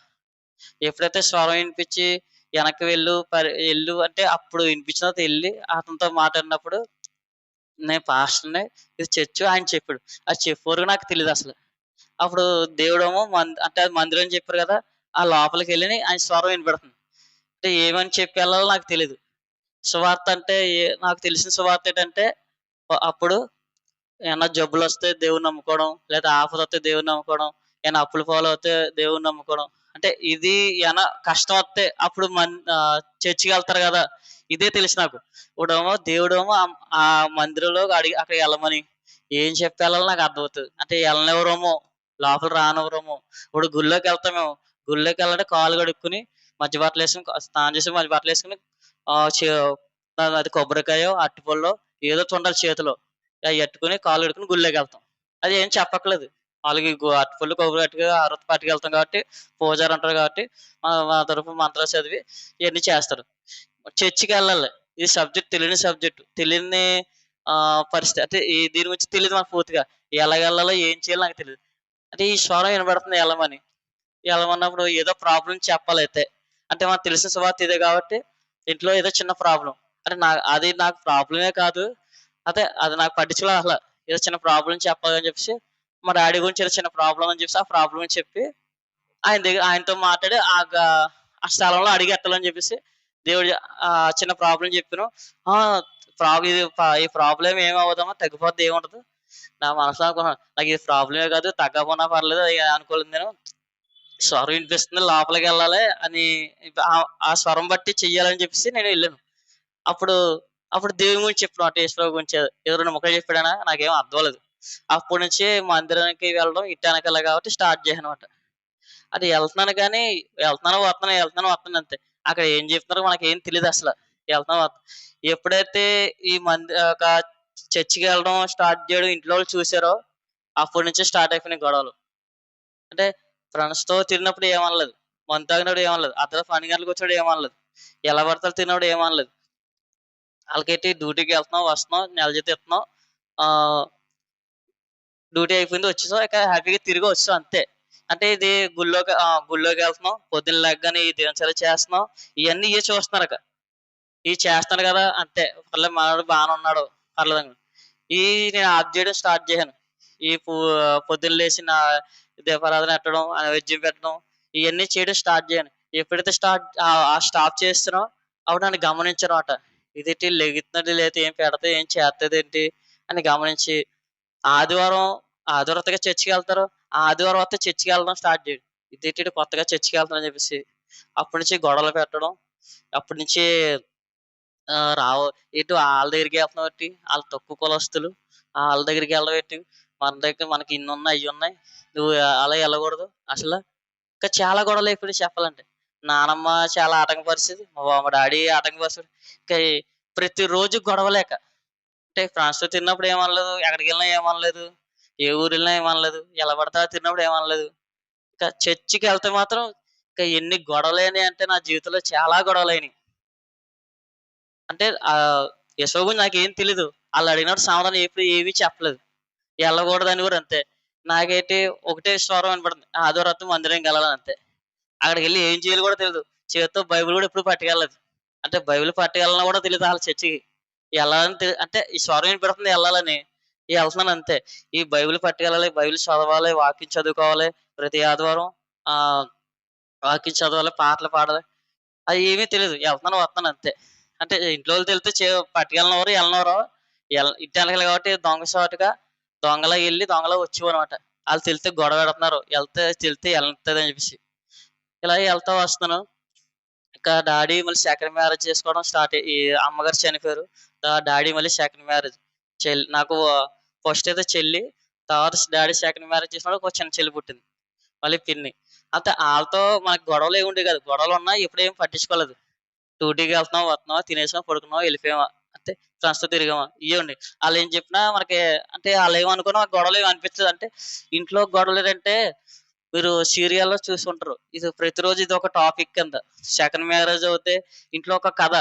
ఎప్పుడైతే స్వరం వినిపించి వెనక్కి ఎళ్ళు అంటే అప్పుడు వినిపించిన తర్వాత ఎళ్ళి అతనితో మాట్లాడినప్పుడు, నేను పాస్టర్‌ని, ఇది చర్చు ఆయన చెప్పాడు. అది చెప్పే వరకు నాకు తెలీదసల. అప్పుడు దేవుడేమో అంటే అది మందిరం అని చెప్పారు కదా! ఆ లోపలికెళ్ళి ఆయన స్వరం వినపడుతుంది. అంటే ఏమని చెప్పి ఎళ్ళాలో నాకు తెలీదు. సువార్త అంటే నాకు తెలిసిన సువార్త ఏంటంటే, అప్పుడు ఏమన్నా జబ్బులొస్తే దేవుడిని నమ్ముకోవడం, లేదా ఆపదొస్తే దేవుడిని నమ్ముకోవడం, ఏమైనా అప్పుల పాలవుతే దేవుడిని నమ్ముకోవడం. అంటే ఇది కష్టం వస్తే అప్పుడు చర్చికెళ్తారు గదా! ఇదే తెలుసు నాకు. ఇప్పుడేమో దేవుడేమో ఆ మందిరంలో అక్కడికి ఎళ్ళమని, ఏం చెప్పి ఎళ్ళాలో నాకు అర్థమవుతది. అంటే ఎళ్ళనివ్వరేమో, లోపల రానివ్వరేమో. ఇప్పుడు గుడిలోకెళ్తాం మేము. గుడిలోకెళ్ళాలంటే కాళ్ళు కడుక్కొని, మధ్య బట్టలేసుకొని, స్నానం చేసి మధ్య బట్టలేసుకొని ఆహ్, చే అది కొబ్బరికాయో, అరటిపళ్ళో ఏదో ఒకటి ఉండాలి చేతిలో. అయి పట్టుకొని కాళ్ళు కడుక్కొని గుడిలోకెళ్తాం. అది ఏం చెప్పక్కర్లేదు. ఆళ్ళకి అరటిపళ్ళు, కొబ్బరి అట్టుగా హారతి పట్టుకెళ్తాం కాబట్టి, పూజారి ఉంటారు కాబట్టి, మా తరపున మంత్రాలు చదివి ఇయన్నీ చేస్తారు. చర్చికెళ్ళాలి. ఈ సబ్జెక్ట్ తెలియని సబ్జెక్ట్. తెలియని పరిస్థితి. అంటే దీని గురించి తెలీదు నాకు పూర్తిగా. ఎలాగెళ్ళాలో, ఏం చేయాలో నాకు తెలీదు. అంటే ఈ స్వరం వినబడుతుంది ఎళ్ళమని. ఎళ్ళమన్నప్పుడు ఏదో ప్రాబ్లమ్ చెప్పాలయితే. అంటే మనకు తెలిసిన సువార్త ఇదే కాబట్టి, ఇంట్లో ఏదో చిన్న ప్రాబ్లమ్. అంటే అది నాకు ప్రాబ్లమే కాదు. అది నాకు పట్టించుకోలేదు అసల. ఏదో చిన్న ప్రాబ్లమ్ చెప్పాలని చెప్పేసి, మా డ్యాడీ గురించి ఏదో చిన్న ప్రాబ్లమ్ అని చెప్పేసి, ఆ ప్రాబ్లమ్ చెప్పి, ఆయనతో మాట్లాడి ఆ స్థలంలో అడిగి ఎట్టాలని చెప్పేసి, దేవుడు చిన్న ప్రాబ్లమ్ చెప్పాను. ఆ! ఈ ప్రాబ్లమ్ ఏమి అవ్వదమ్మా, తగ్గిపోద్ది, ఏముండదు. నా మనసులో అనుకున్నాను. నాకు ఇది ప్రాబ్లమే కాదు, తగ్గకపోయినా పర్లేదు అది అనుకోలేదు నేను. స్వరం వినిపిస్తుంది లోపలికెళ్ళాలి అని, ఆ స్వరం బట్టి చెయ్యాలని చెప్పేసి నేనెళ్ళాను. అప్పుడు, అప్పుడు దేవుని గురించి చెప్పాడు. యేసుప్రభు గురించి ఏదో 2 ముక్కలు చెప్పాడాయన. నాకేం అర్థం అవ్వలేదు. అప్పటి నుంచి మందిరానికి వెళ్ళడం ఇటు ఎనకాలే కాబట్టి స్టార్ట్ చేశానన్నమాట. అది ఎళ్తున్నాను గానీ, ఎళ్తున్నాను, వత్తన్నాను అంతే. అక్కడ ఏం చెప్తున్నారో మనకేం తెలీదసల. ఎళ్తున్నాను, ఎప్పుడైతే ఈ చర్చికెళ్ళడం స్టార్ట్ చేయడం ఇంట్లో వాళ్ళు చూసారో, అప్పటి నుంచే స్టార్ట్ అయిపోయినాయి గొడవలు. అంటే ఫ్రెండ్స్‌తో తిరిగినప్పుడు ఏమనలేదు. మందు తాగినప్పుడు ఏమనలేదు. అర్ధరాత్రి 12 గంటలకొచ్చినప్పుడు ఏమనలేదు. ఎలా పడితే అలా తిరిగినప్పుడు ఏమనలేదు. ఆళ్ళకేంటి డ్యూటీకెళ్తున్నాం, వస్తున్నాం, నెల జీతం ఇత్తన్నాం. ఆహ్, డ్యూటీ అయిపోయింది వచ్చేసాం. ఇక హ్యాపీగా తిరిగి వచ్చేసాం అంతే. అంటే ఇది గుళ్ళోకెళ్తున్నాం. పొద్దున్న లెగ్గానే ఈ దినచర్య చేస్తున్నాం. ఇయన్నీ చూస్తున్నారిక. ఇయి చేస్తున్నాను గదా! అంతే. పర్లేదు మనోడు బానే ఉన్నాడు. పర్లేదనుకున్నా. నేను ఆఫ్ జేయడం స్టార్ట్ జేశాను. ఈ పూ పొద్దున్న లేసి దీపారాధన ఎట్టడం, నైవేద్యం పెట్టడం, ఇయన్నీ చేయడం స్టార్ట్ జేశాను. ఎప్పుడైతే స్టాప్ చేస్తున్నానో అప్పుడు నన్ను గమనించానమాట. ఇదేంటి లెగుతున్నాడు, లేతే ఏం ఏం చేత్తదేంటి అని గమనించి, ఆదివారం ఆదివారం చర్చికెళ్తారు. ఆదివారం వస్తే చర్చికెళ్ళడం స్టార్ట్ చేయడు. ఇదేంటి ఈడు కొత్తగా చర్చికెళ్తున్నాడని చెప్పేసి. అప్పటి నుంచి గొడవలు పెట్టడం. అప్పటి నుంచి ఆహ్, రావు ఎటు ఆళ్ళ దగ్గరికెళ్తున్నావేంటి? ఆళ్ళు తక్కువ కులస్తులు. ఆళ్ళ దగ్గరికెళ్ళడం ఏంటి? మన దగ్గర మనకి ఇన్నున్నాయి, అయ్యున్నాయి. నువ్వు అలా ఎళ్ళకూడదు. ఇంకా చాలా గొడవలయిపోయినాయి చెప్పాలంటే. నానమ్మ చాలా ఆటంకపరిచేది. మా డ్యాడీ ఆటంకపరిచాడు. ఇంకా ప్రతిరోజు గొడవలేక. అంటే ఫ్రెండ్స్‌తో తిరిగినప్పుడు ఏమనలేదు. ఎక్కడికెళ్ళినా ఏమనలేదు. ఏ ఊరెళ్ళినా ఏమనలేదు. ఎలా పడితే అలా తిరిగినప్పుడు ఏమనలేదు. ఇంకా చర్చికెళ్తే మాత్రం ఇంకా ఎన్ని గొడవలయినాయి అంటే నా జీవితంలో చాలా గొడవలయినాయి. అంటే యెషోవా గురించి నాకేం తెలీదు. ఆళ్ళడిగినప్పుడు సమాధానం ఎప్పుడు ఏమీ చెప్పలేదు. ఎళ్ళకూడదని కూడా అంతే. నాకేంటి ఒకటే స్వరం వినపడుతుంది. ఆదివారం మందిరానికెళ్ళాలని అంతే. అక్కడికెళ్ళి ఏం చేయాలో కూడా తెలీదు. చేత్తో బైబిల్ కూడా ఎప్పుడు పట్టుకెళ్ళలేదు. అంటే బైబిల్ పట్టుకెళ్ళనో కూడా తెలీదు ఆళ్ళ చర్చికి. ఎళ్ళాలని అంటే ఈ స్వరం వినపడుతుంది ఎళ్ళాలని. ఎళ్తున్నాను అంతే. ఈ బైబిల్ పట్టుకెళ్ళాలి, బైబిల్ చదవాలి, వాక్యం చదువుకోవాలి. ప్రతి ఆదివారం ఆహ్, వాక్యం చదవాలి, పాటలు పాడాలి. అది ఏమీ తెలీదు. ఎళ్తున్నాను, వస్తున్నాను అంతే. అంటే ఇంట్లో వాళ్ళు తెలిస్తే పట్టుకెళ్ళనివ్వరు, ఎళ్ళనివ్వరు. ఇంటి ఎనకాలే కాబట్టి దొంగలా ఎళ్లి దొంగలా వచ్చేవారనమాట. ఆళ్ళు తెలిస్తే గొడవ పెడుతున్నారు. తెలిస్తే ఎళ్తదని చెప్పేసి. ఇలా ఎళ్తా వస్తున్నాను. ఇంకా డ్యాడీ మళ్ళీ సెకండ్ మ్యారేజ్ చేసుకోవడం స్టార్ట్ ఈ అమ్మగారు చనిపోయారు. డాడీ మళ్ళీ సెకండ్ మ్యారేజ్. నాకు ఫస్ట్ అయితే చెల్లి, తర్వాత డాడీ సెకండ్ మ్యారేజ్ చేసినప్పుడు ఒక చిన్న చెల్లి పుట్టింది. మళ్ళీ పిన్ని. అంతే ఆళ్ళతో మనకు గొడవలు ఏమి ఉండేవి కాదు. గొడవలున్నా ఎప్పుడేం పట్టించుకోలేదు. డ్యూటీకి వెళ్తున్నామా, వస్తున్నామా, తినేసామా, పడుకున్నామా, వెళ్ళిపోయామా అంతే. ఫ్రెండ్స్‌తో తిరిగామా ఇయ్యే ఉండేవి. ఆళ్ళేం చెప్పినా మనకి అంటే ఆళ్ళేమనుకున్నా గొడవలేమి అనిపించదు. అంటే ఇంట్లో గొడవలేదంటే మీరు సీరియల్‌లో చూసుంటరు. ఇది ప్రతిరోజు ఇదొక టాపిక్ కింద. సెకండ్ మ్యారేజ్ అవుతే ఇంట్లో ఒక కథ.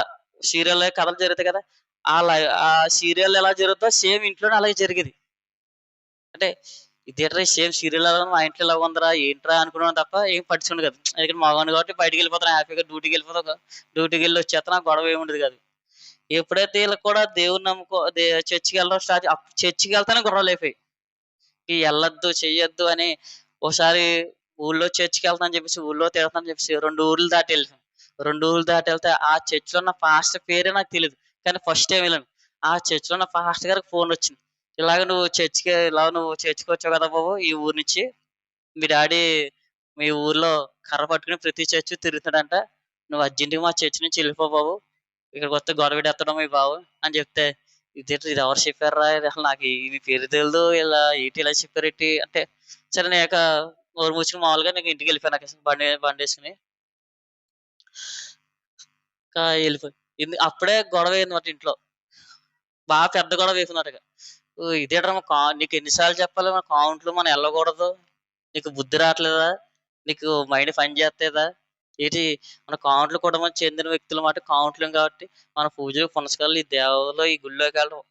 సీరియల్‌లో కథలు జరుగుతాయి కదా! ఆ సీరియల్‌లో ఎలా జరుగుద్దో సేమ్ ఇంట్లోనే అలాగే జరిగేది. అంటే ఇదేంట్రా సేమ్ సీరియల్ మా ఇంట్లో ఇలా ఉందిరా ఏంట్రా అనుకున్నాను తప్ప ఏం పట్టించుకునేది కాదు. ఎందుకంటే మగవాడిని కాబట్టి బయటికెళ్ళిపోతాను హ్యాపీగా డ్యూటీకెళ్ళి వచ్చేత్తను. ఆ గొడవ ఏమి ఉండేది కాదు. ఎప్పుడైతే ఈళ్ళకి కూడా దేవుడిని చర్చికెళ్ళడం స్టార్ట్ చర్చికెళ్తేనే గొడవలయిపోయాయి. ఎళ్ళొద్దు, చెయ్యొద్దు అని ఓసారి ఊళ్ళో చర్చికెళ్తానని చెప్పేసి, ఊళ్ళో తిడతానని చెప్పేసి 2 ఊర్లు దాటి ఎళ్ళాను. 2 ఊర్లు దాటి ఎళ్తే ఆ చర్చ్‌లో ఉన్న పాస్టర్ పేరే నాకు తెలీదు. కానీ ఫస్ట్ టైమ్ ఎళ్ళాను. ఆ చర్చ్‌లో ఉన్న పాస్టర్ గారికి ఫోనొచ్చింది. నువ్వు చర్చ్‌కొచ్చావు కదా బాబు ఈ ఊరు నుంచి. మీ డాడీ మీ ఊర్లో కర్ర పట్టుకొని ప్రతి చర్చ్ తిరుగుతున్నాడంట. నువ్వు అర్జెంట్‌గా మా చర్చ్ నుంచి ఎళ్ళిపో బాబు. ఇక్కడికొస్తే గొడవెడెత్తడం మీ బావ అని చెప్తే, ఇది ఎవరు చెప్పార్రా? ఇది అసలు నాకు ఈయన పేరు తెలీదు. ఇలా చెప్పారేంటి అంటే, సరే నేను ఇక నోరు మూసుకొని మామూలుగా నేను ఇంటికెళ్ళిపోయాను. బండేసుకొని. ఇంకా ఎళ్ళిపోయి అప్పుడే గొడవయిందన్నమాట ఇంట్లో. పెద్ద గొడవయితుందట ఇక. ఇదేంట్రా నీకు ఎన్ని సార్లు చెప్పాలి మన కాన్వెంట్‌లో మనం ఎళ్ళకూడదు. నీకు బుద్ధి రావట్లేదా? నీకు మైండ్ పని చేత్తలేదా? ఏటి మన కాన్వెంట్‌లో కుటుంబానికి చెందిన వ్యక్తులమాట కాన్వెంట్‌లం కాబట్టి మన పూజలు, పునస్కారాలు, ఈ దేవాలయాలు, ఈ గుడిలోకెళ్ళడం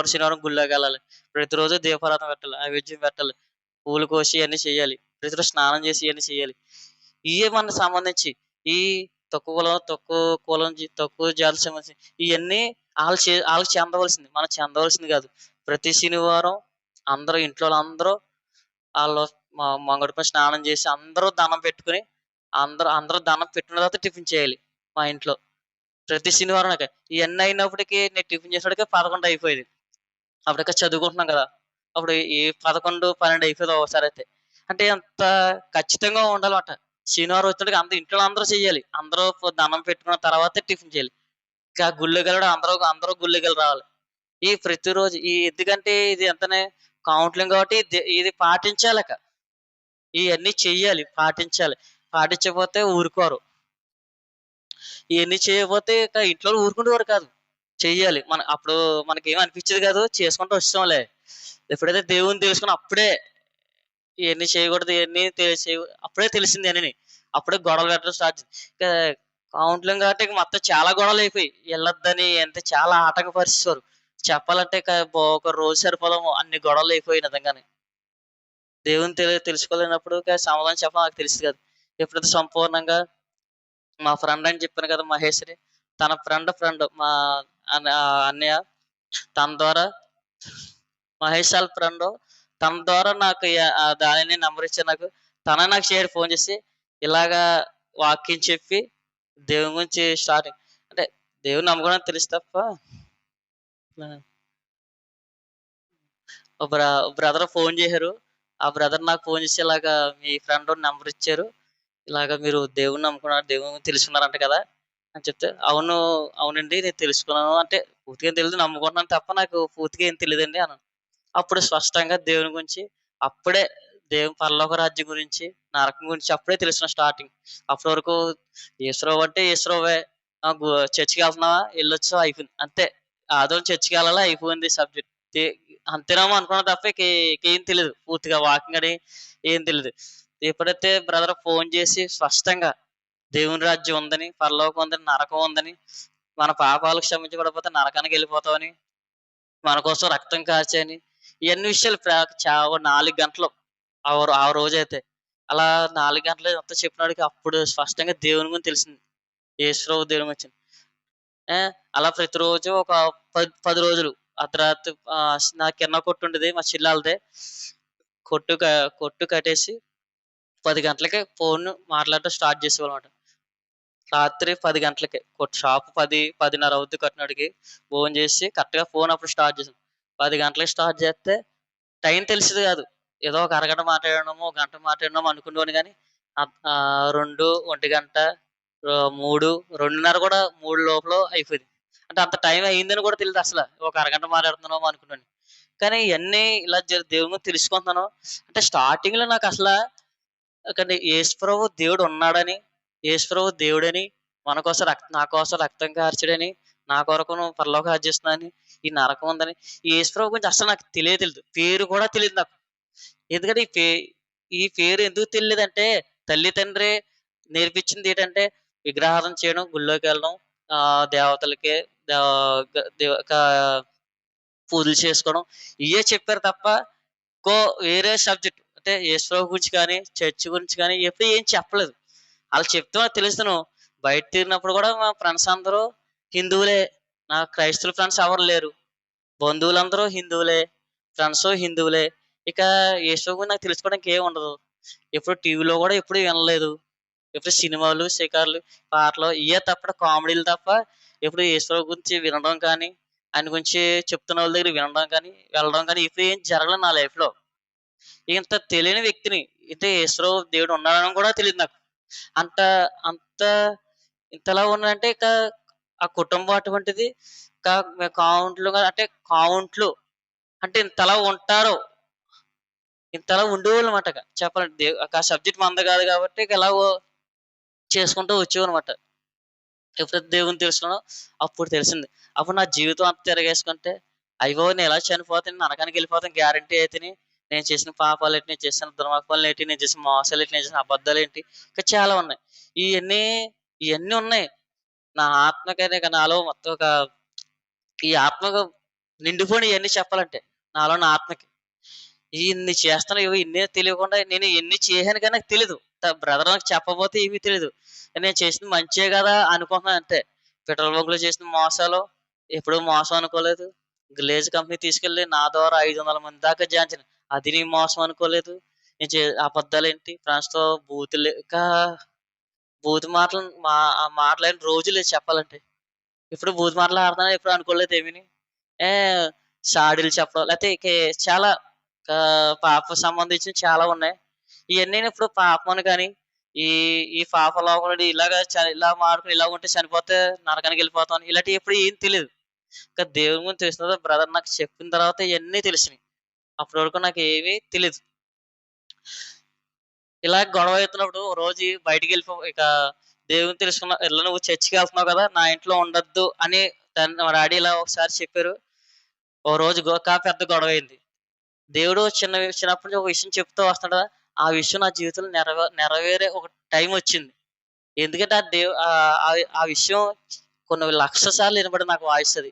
శనివారం గుడిలోకెళ్ళాలి. ప్రతిరోజు దీపారాధన పెట్టాలి. నైవేద్యం పెట్టాలి. పూలు కోసి ఇయన్నీ చేయాలి. ప్రతిరోజు స్నానం చేసి ఇయన్నీ చేయాలి. ఇయ్యే మనకు సంబంధించి ఈ తక్కువ జాతికి సంబంధించి ఇయన్నీ ఆళ్ళకి చెందవలసింది. మనకు చెందవలసింది కాదు. ప్రతి శనివారం ఇంట్లోళ్ళందరూ ఆళ్ళు మంగళ స్నానం చేసి అందరూ దండం పెట్టుకొని అందరూ దండం పెట్టిన తర్వాత టిఫిన్ చేయాలి మా ఇంట్లో. ప్రతి శనివారం ఇయన్నీ అయినప్పటికి నేను టిఫిన్ చేసేసరికి 11 అయిపోయేది. అప్పటికి చదువుకుంటున్నాం కదా! అప్పుడు 11, 12 అయిపోయేది ఒక్కోసారయితే. అంటే అంత ఖచ్చితంగా ఉండాలమాట. శనివారం వచ్చేటప్పటికి ఇంట్లో అందరూ చెయ్యాలి. అందరూ దండం పెట్టుకున్న తర్వాతే టిఫిన్ చేయాలి. ఇంకా గుళ్ళోకెళ్ళడం అందరూ గుళ్ళోకెళ్ళి రావాలి. ప్రతిరోజు ఎందుకంటే ఇది ఎంతనే కౌంట్లింగ్ కాబట్టి ఇది పాటించాలిక. ఇయన్నీ చెయ్యాలి. పాటించాలి. పాటించకపోతే ఊరుకోరు. ఇయన్నీ చేయకపోతే ఇక ఇంట్లోళ్ళు ఊరుకునేవారు కాదు. చెయ్యాలి. అప్పుడు మనకేం అనిపించేది కాదు. చేసుకుంటూ వచ్చాంలే. ఎప్పుడైతే దేవుడిని తెలుసుకున్నాం అప్పుడే ఇయన్నీ చేయకూడదు. ఇయన్నీ అప్పుడే తెలిసింది ఇయన్నీని. అప్పుడే గొడవలు పెట్టడం స్టార్ట్ ఇంకా కౌంట్లింగ్ కాబట్టి ఇక మొత్తం చాలా గొడవలయిపోయాయి. ఎళ్ళొద్దని చాలా ఆటంకపరిచేవారు. చెప్పాలంటే ఒక రోజు సరిపోదేమో అన్ని గొడవలయిపోయాయి నిజంగానే. దేవుని తెలుసుకోలేనప్పుడు సమాధానం చెప్పడం నాకు తెలిసేది కాదు. ఎప్పుడైతే సంపూర్ణంగా మా ఫ్రెండ్ అని చెప్పాను కదా! మహేష్ అని. తన ఫ్రెండ్ మా అన్నయ్య తన ద్వారా మహేష్ ఆళ్ళ ఫ్రెండు. తన ద్వారా నాకు దానిని నంబర్ ఇచ్చారు నాకు. తనే నాకు చేయడు ఫోన్ చేసి. ఇలాగా వాక్యం చెప్పి దేవుని గురించి స్టార్టింగ్ అంటే దేవుడిని నమ్ముకోవడం తెలుసు తప్ప బ్రదర్ ఫోన్ చేశారు. ఆ బ్రదర్ నాకు ఫోన్ చేసి ఇలాగా మీ ఫ్రెండ్ నంబర్ ఇచ్చారు. ఇలాగ మీరు దేవుడిని నమ్ముకున్నారు, దేవుని తెలుసుకున్నారంట కదా! అని చెప్తే, అవునండి నేను తెలుసుకున్నాను. అంటే పూర్తిగా తెలీదు నమ్ముకుంటున్నాను తప్ప నాకు పూర్తిగా ఏం తెలీదండి అన్నాను. అప్పుడు స్పష్టంగా దేవుని గురించి అప్పుడే పరలోక రాజ్యం గురించి, నరకం గురించి అప్పుడే తెలిసిన స్టార్టింగ్. అప్పటి వరకు యేసురావు అంటే యేసురావే. చర్చికి వెళ్తున్నావా? ఎళ్ళొచ్చావా? అయిపోయింది. అంతే. ఆదివారం చర్చికి వెళ్ళాలా అయిపోయింది సబ్జెక్ట్. తే అంతేనేమో అనుకున్నాను తప్ప ఇంకేం తెలీదు. పూర్తిగా వాకింగ్ అని ఏం తెలీదు. ఎప్పుడైతే బ్రదర్ ఫోన్ చేసి స్పష్టంగా దేవుని రాజ్యం ఉందని, పరలోకం ఉందని, నరకం ఉందని, మన పాపాలు క్షమించబడకపోతే నరకానికెళ్ళిపోతామని, మన కోసం రక్తం కార్చాయని, ఇయన్ని విషయాలు 4 గంటలు ఆ రోజైతే. అలా 4 గంటలు అంతా చెప్పినాడికి అప్పుడు స్పష్టంగా దేవుని గురించి తెలిసింది. యేసుప్రభు దేవుని గురించి. అలా ప్రతిరోజు ఒక 10 రోజులు అర్ధరాత్రి నా కిరాణా కొట్టు ఉండేది మా చెల్లాళ్ళదే. కొట్టు క కొట్టు కట్టేసి 10 గంటలకే ఫోన్ మాట్లాడటం స్టార్ట్ చేసేవాళ్ళమాట. రాత్రి 10 గంటలకే. షాపు 10:30 అవుద్ది కట్టినోడికి. భోంచేసి కరెక్ట్‌గా ఫోన్ అప్పుడు స్టార్ట్ చేసాం. 10 గంటలకి స్టార్ట్ చేస్తే టైం తెలిసేది కాదు. ఏదో ఒక అరగంట మాట్లాడినామో, ఒక గంట మాట్లాడినామో అనుకునేవాడిని గానీ 2, 1 గంట, 3, 2:30 కూడా 3 లోపల అయిపోయేది. అంటే అంత టైం అయిందని కూడా తెలియదు అసలు. ఒక అరగంట మాట్లాడుతున్నామో అనుకున్నాను. కానీ ఇయన్నీ ఇలా దేవుని గురించి తెలుసుకుంటున్నాను. అంటే స్టార్టింగ్‌లో నాకసల కానీ యేసుప్రభు దేవుడున్నాడని, యేసుప్రభు దేవుడని, మన కోసం నా కోసం రక్తం కార్చాడని, నా కొరకు పరలోక రాజ్యం ఈ నరకం ఉందని, ఈ యేసుప్రభు గురించి అస్సలు నాకు తెలీదు. పేరు కూడా తెలీదు నాకు. ఎందుకంటే ఈ పేరు ఎందుకు తెలీదంటే, తల్లి, తండ్రి నేర్పించిందేటంటే, విగ్రహారాధన చేయడం, గుడిలోకెళ్ళడం, దేవతలకి ఆహ్, గ దేవ కా పూజలు చేసుకోవడం, ఇయ్యే చెప్పారు తప్ప ఇంకో వేరే సబ్జెక్ట్ అంటే యేసుప్రభు గురించి కానీ, చర్చ్ గురించి కానీ ఎప్పుడు ఏం చెప్పలేదు. ఆళ్ళు చెప్తే తెలుసును. బయట తిరిగినప్పుడు కూడా మా ఫ్రెండ్స్ అందరూ హిందువులే. నాకు క్రైస్తవ ఫ్రెండ్స్ ఎవరు లేరు. బంధువులందరూ హిందువులే. ఫ్రెండ్సు హిందువులే. ఇక యేసు గురించి నాకు తెలుసుకోవడానికి ఏమి ఉండదు. ఎప్పుడు టీవీలో కూడా ఎప్పుడు వినలేదు. ఎప్పుడు సినిమాలు, షికారులు, పాటలు ఇయ్యే తప్ప కామెడీలు తప్ప ఎప్పుడు యేసుప్రభు గురించి వినడం కానీ, ఆయన గురించి చెప్తున్న వాళ్ళ దగ్గర వినడం కానీ, వెళ్ళడం కానీ ఎప్పుడు ఏం జరగలేదు నా లైఫ్‌లో. ఇంత తెలియని వ్యక్తిని అంటే యేసుప్రభు దేవుడు ఉన్నాడని కూడా తెలీదు నాకు. అంత అంత ఇంతలా ఉన్నాడంటే ఇక ఆ కుటుంబం అటువంటిది. ఇంకా అంటే కావుంట్లు అంటే ఇంతలా ఉంటారు. ఇంతలా ఉండేవాళ్ళనమాట చెప్పాలంటే. ఆ సబ్జెక్ట్ మనది కాదు కాబట్టి ఇక ఎలాగో చేసుకుంటూ వచ్చేవాడినమాట. ఎప్పుడైతే దేవుడిని తెలుసుకున్నానో అప్పుడు తెలిసింది. అప్పుడు నా జీవితం అంతా తిరగేసుకుంటే, అయ్యబాబోయ్! నేను ఎలా చనిపోతాను, నరకానికి వెళ్ళిపోతాను గ్యారంటీ అయితేని. నేను చేసిన పాపాలేంటి, నేను చేసిన దుర్మార్గాలేంటి, నేను చేసిన మోసాలేంటి, నేను చేసిన అబద్ధాలేంటి, ఇంకా చాలా ఉన్నాయి. ఇయన్నీ ఇయన్నీ ఉన్నాయి. నా ఆత్మకైనా ఇక నాలో మొత్తం ఈ ఆత్మకు నిండిపోయినయి ఇయన్నీ చెప్పాలంటే. నాలో నా ఆత్మకి. ఇన్ని చేస్తున్నాను ఇన్నే తెలియకుండా నేను ఎన్ని చేశాను కానీ నాకు తెలీదు. బ్రదర్ నాకు చెప్పకపోతే ఏమీ తెలీదు. నేను చేసింది మంచే గదా అనుకుంటున్నాను అంతే. పెట్రోల్ బంక్‌లో చేసిన మోసాలు ఎప్పుడూ మోసం అనుకోలేదు. గ్లేజ్ కంపెనీ తీసుకెళ్ళి నా ద్వారా 500 మంది దాకా జాయిన్ అది నేను మోసం అనుకోలేదు. నేను అబద్ధాలేంటి ఫ్రెండ్స్‌తో బూతు మాటలు ఆ మాటలేని రోజు లేదు చెప్పాలంటే. ఎప్పుడు బూతు మాటలు ఆడుతున్నానని ఎప్పుడు అనుకోలేదు ఏమీని. ఏ చాడీలు చెప్పడం లేతే చాలా పాప సంబంధించినవి చాలా ఉన్నాయి. ఇయన్నీ నేనిప్పుడు పాపమని గాని, ఈ ఈ పాప లోకంలో ఇలా మాడుకొని ఇలా ఉంటే చనిపోతే నరకానికెళ్ళిపోతాం ఇలాంటివి ఎప్పుడు ఏం తెలీదు. ఇంకా దేవుని గురించి తెలిసిన తర్వాత బ్రదర్ నాకు చెప్పిన తర్వాత ఇయన్నీ తెలిసినియి. అప్పటి వరకు నాకేమీ తెలీదు. ఇలా గొడవ అవుతున్నప్పుడు ఓ రోజు ఇక దేవుని తెలుసుకున్న ఇలా నువ్వు చర్చికెళ్తున్నావు కదా! నా ఇంట్లో ఉండొద్దు అని మా డాడీ ఇలా ఒకసారి చెప్పారు. ఓ రోజు పెద్ద గొడవయింది. దేవుడు చిన్నప్పటి నుంచి ఒక విషయం చెప్తూ వస్తాడు కదా! ఆ విషయం నా జీవితంలో నెరవేరే ఒక టైమొచ్చింది. ఎందుకంటే ఆ విషయం కొన్ని లక్షల సార్లు వినపడింది నాకు వాయిస్ అది.